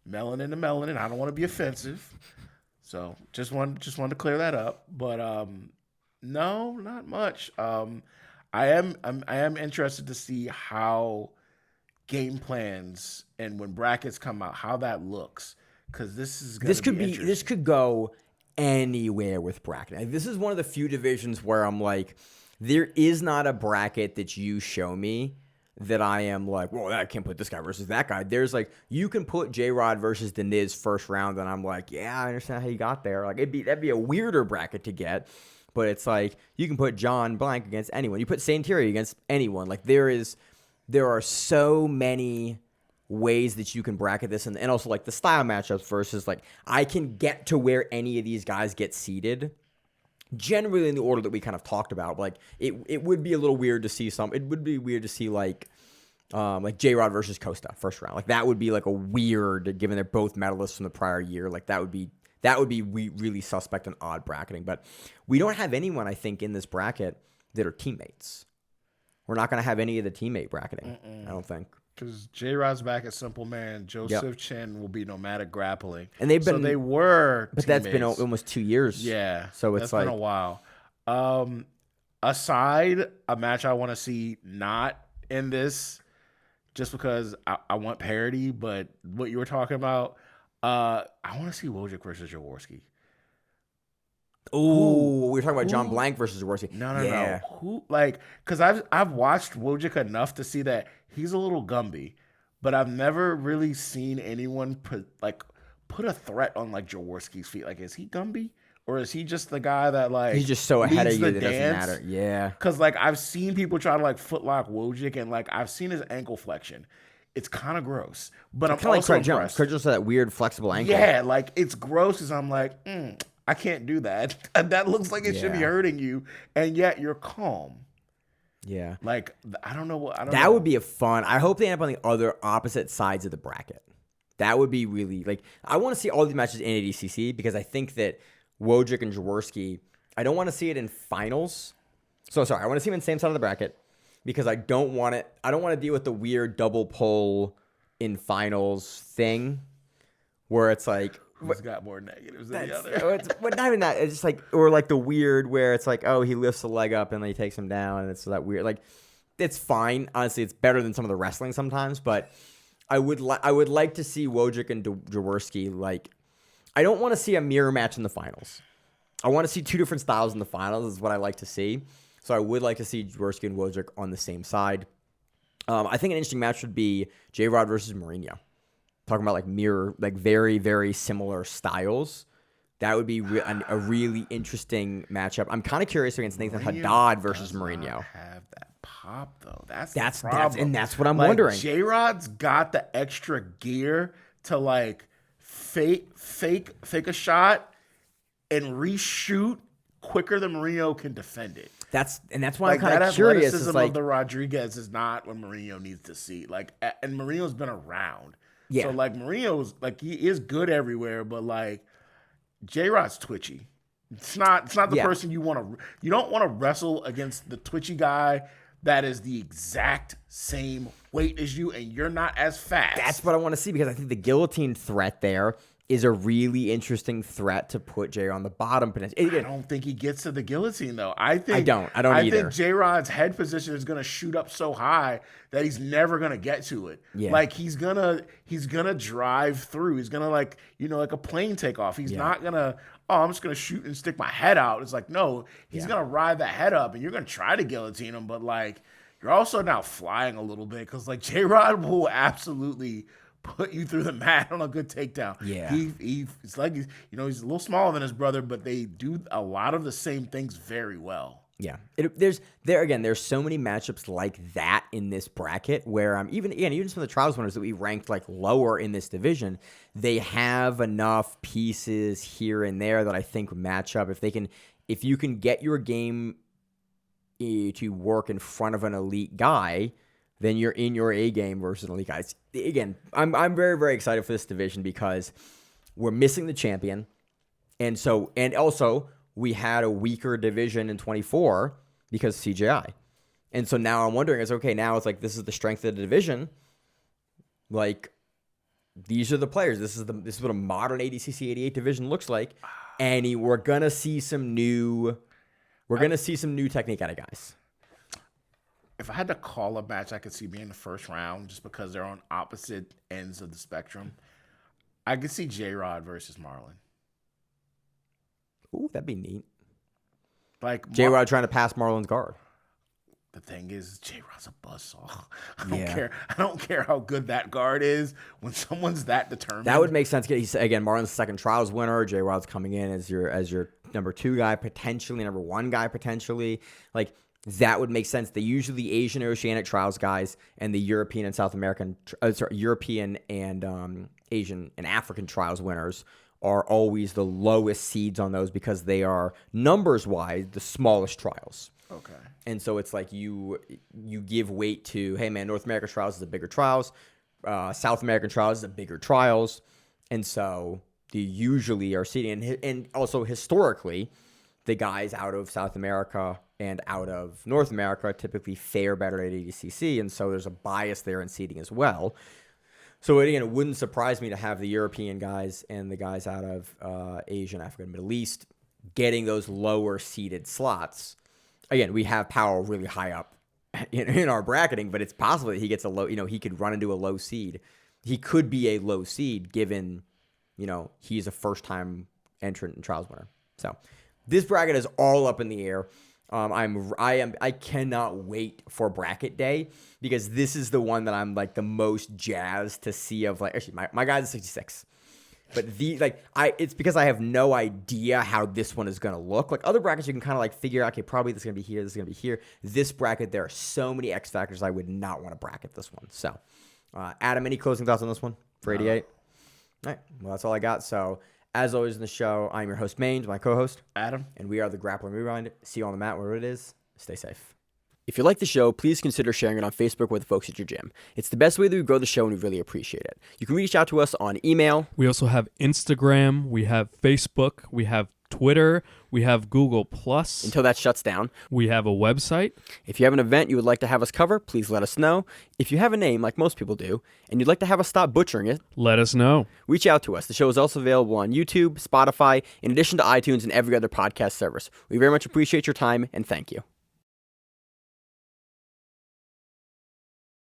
[SPEAKER 3] melanin to melanin. I don't want to be offensive. So just wanted to clear that up. But no, not much. I am interested to see how game plans and when brackets come out, how that looks, because this
[SPEAKER 2] could go anywhere with bracket. Like, this is one of the few divisions where I'm like, there is not a bracket that you show me that I am like, well, I can't put this guy versus that guy. There's like, you can put J-Rod versus Diniz first round, and I'm like, yeah, I understand how you got there. Like, that'd be a weirder bracket to get, but it's like, you can put John Blank against anyone. You put Santeri against anyone. Like, there are so many ways that you can bracket this, and also like the style matchups versus like, I can get to where any of these guys get seated. Generally in the order that we kind of talked about. Like, it would be a little weird to see it would be weird to see like J-Rod versus Costa first round. Like, that would be like a weird, given they're both medalists from the prior year. Like, that would be really suspect and odd bracketing. But we don't have anyone, I think, in this bracket that are teammates. We're not going to have any of the teammate bracketing, I don't think.
[SPEAKER 3] Because J-Rod's back at Simple Man. Jozef Chen will be nomadic grappling.
[SPEAKER 2] And they were
[SPEAKER 3] But
[SPEAKER 2] teammates. That's been almost 2 years.
[SPEAKER 3] Yeah.
[SPEAKER 2] So it's
[SPEAKER 3] been a while. Aside, a match I want to see not in this, just because I want parity, but what you were talking about, I want to see Wojcik versus Jaworski.
[SPEAKER 2] Oh, we were talking about John Blank versus Jaworski.
[SPEAKER 3] No. Who, like, because I've watched Wojcik enough to see that he's a little Gumby, but I've never really seen anyone put a threat on like Jaworski's feet. Like, is he Gumby? Or is he just the guy that like
[SPEAKER 2] he's just so ahead of you that it doesn't
[SPEAKER 3] dance?
[SPEAKER 2] matter? Yeah.
[SPEAKER 3] Because like I've seen people try to like footlock Wojcik, and like I've seen his ankle flexion. It's kind of gross. But I'm
[SPEAKER 2] kind of
[SPEAKER 3] also
[SPEAKER 2] like Craig Jones. Craig Jones has that weird flexible ankle.
[SPEAKER 3] Yeah, like it's gross because I'm like, I can't do that. That looks like it should be hurting you, and yet you're calm.
[SPEAKER 2] Yeah.
[SPEAKER 3] Like, I don't know.
[SPEAKER 2] That would be a fun. I hope they end up on the other opposite sides of the bracket. That would be really, like, I want to see all these matches in ADCC because I think that Wojcik and Jaworski, I don't want to see it in finals. So, sorry, I want to see them in the same side of the bracket because I don't want to deal with the weird double pull in finals thing where it's like,
[SPEAKER 3] who's got more negatives than the other?
[SPEAKER 2] But not even that. It's just like, or like the weird where it's like, oh, he lifts the leg up and then he takes him down, and it's that weird. Like, it's fine. Honestly, it's better than some of the wrestling sometimes. But I would like to see Wojcik and Jaworski. Like, I don't want to see a mirror match in the finals. I want to see two different styles in the finals. Is what I like to see. So I would like to see Jaworski and Wojcik on the same side. I think an interesting match would be J-Rod versus Marinho. Talking about like mirror, like very, very similar styles. That would be a really interesting matchup. I'm kind of curious against Nathan Haddad versus Marinho.
[SPEAKER 3] Have that pop though. That's
[SPEAKER 2] what I'm wondering.
[SPEAKER 3] J-Rod's got the extra gear to like fake a shot and reshoot quicker than Marinho can defend it.
[SPEAKER 2] That's why
[SPEAKER 3] like,
[SPEAKER 2] I'm kind of curious.
[SPEAKER 3] Athleticism
[SPEAKER 2] is like,
[SPEAKER 3] of the Rodriguez is not what Marinho needs to see. Like, and Marinho's been around.
[SPEAKER 2] Yeah.
[SPEAKER 3] So like Marinho's like he is good everywhere, but like J-Rod's twitchy. It's not the person you don't want to wrestle against the twitchy guy that is the exact same weight as you and you're not as fast.
[SPEAKER 2] That's what I want to see, because I think the guillotine threat there is a really interesting threat to put Jay on the bottom.
[SPEAKER 3] I don't think he gets to the guillotine though. I don't either.
[SPEAKER 2] I
[SPEAKER 3] think J-Rod's head position is gonna shoot up so high that he's never gonna get to it.
[SPEAKER 2] Yeah.
[SPEAKER 3] Like he's gonna drive through. He's gonna like a plane takeoff. He's not gonna, I'm just gonna shoot and stick my head out. It's like, no, he's gonna ride that head up and you're gonna try to guillotine him, but like you're also now flying a little bit because like J-Rod will absolutely put you through the mat on a good takedown.
[SPEAKER 2] Yeah.
[SPEAKER 3] It's like he's a little smaller than his brother, but they do a lot of the same things very well.
[SPEAKER 2] Yeah. There's so many matchups like that in this bracket where even some of the trials winners that we ranked like lower in this division, they have enough pieces here and there that I think match up. If you can get your game to work in front of an elite guy, then you're in your A game versus an elite guy. Again, I'm very, very excited for this division because we're missing the champion. And also we had a weaker division in 24 because of CJI. And so now I'm wondering, now it's like, this is the strength of the division. Like, these are the players. This is what a modern ADCC 88 division looks like. And we're going to see some new technique out of guys.
[SPEAKER 3] If I had to call a match I could see being the first round just because they're on opposite ends of the spectrum, I could see J-Rod versus Marlon.
[SPEAKER 2] Ooh, that'd be neat.
[SPEAKER 3] Like
[SPEAKER 2] J-Rod trying to pass Marlon's guard.
[SPEAKER 3] The thing is, J-Rod's a buzzsaw. I don't care how good that guard is when someone's that determined.
[SPEAKER 2] That would make sense. Again, Marlon's second trials winner. J-Rod's coming in as your number 2 guy, potentially number 1 guy, potentially. Like, that would make sense. The Asian and Oceanic trials guys and the European and South American, European and Asian and African trials winners are always the lowest seeds on those because they are numbers-wise the smallest trials.
[SPEAKER 3] Okay.
[SPEAKER 2] And so it's like you give weight to, hey man, North American trials is the bigger trials, South American trials is the bigger trials, and so they usually are seeding. And also historically, the guys out of South America and out of North America typically fare better at ADCC, and so there's a bias there in seeding as well. So again, it wouldn't surprise me to have the European guys and the guys out of Asia and Africa and Middle East getting those lower seeded slots. Again, we have Pawel really high up in our bracketing, but it's possible that he gets a low, he could run into a low seed. He could be a low seed given, he's a first-time entrant and trials winner. So this bracket is all up in the air. I cannot wait for bracket day because this is the one that I'm like the most jazzed to see of like, actually my guy's a 66, but it's because I have no idea how this one is going to look. Like other brackets, you can kind of like figure out, okay, probably this is going to be here. This is going to be here. This bracket, there are so many X factors. I would not want to bracket this one. So, Adam, any closing thoughts on this one for 88? All right. Well, that's all I got. So, as always in the show, I'm your host, Maine, my co-host,
[SPEAKER 3] Adam,
[SPEAKER 2] and we are the Grappling Rewind. See you on the mat, wherever it is. Stay safe. If you like the show, please consider sharing it on Facebook with the folks at your gym. It's the best way that we grow the show, and we really appreciate it. You can reach out to us on email.
[SPEAKER 4] We also have Instagram. We have Facebook. We have Twitter. We have Google+.
[SPEAKER 2] Until that shuts down.
[SPEAKER 4] We have a website.
[SPEAKER 2] If you have an event you would like to have us cover, please let us know. If you have a name, like most people do, and you'd like to have us stop butchering it,
[SPEAKER 4] let us know.
[SPEAKER 2] Reach out to us. The show is also available on YouTube, Spotify, in addition to iTunes and every other podcast service. We very much appreciate your time, and thank you.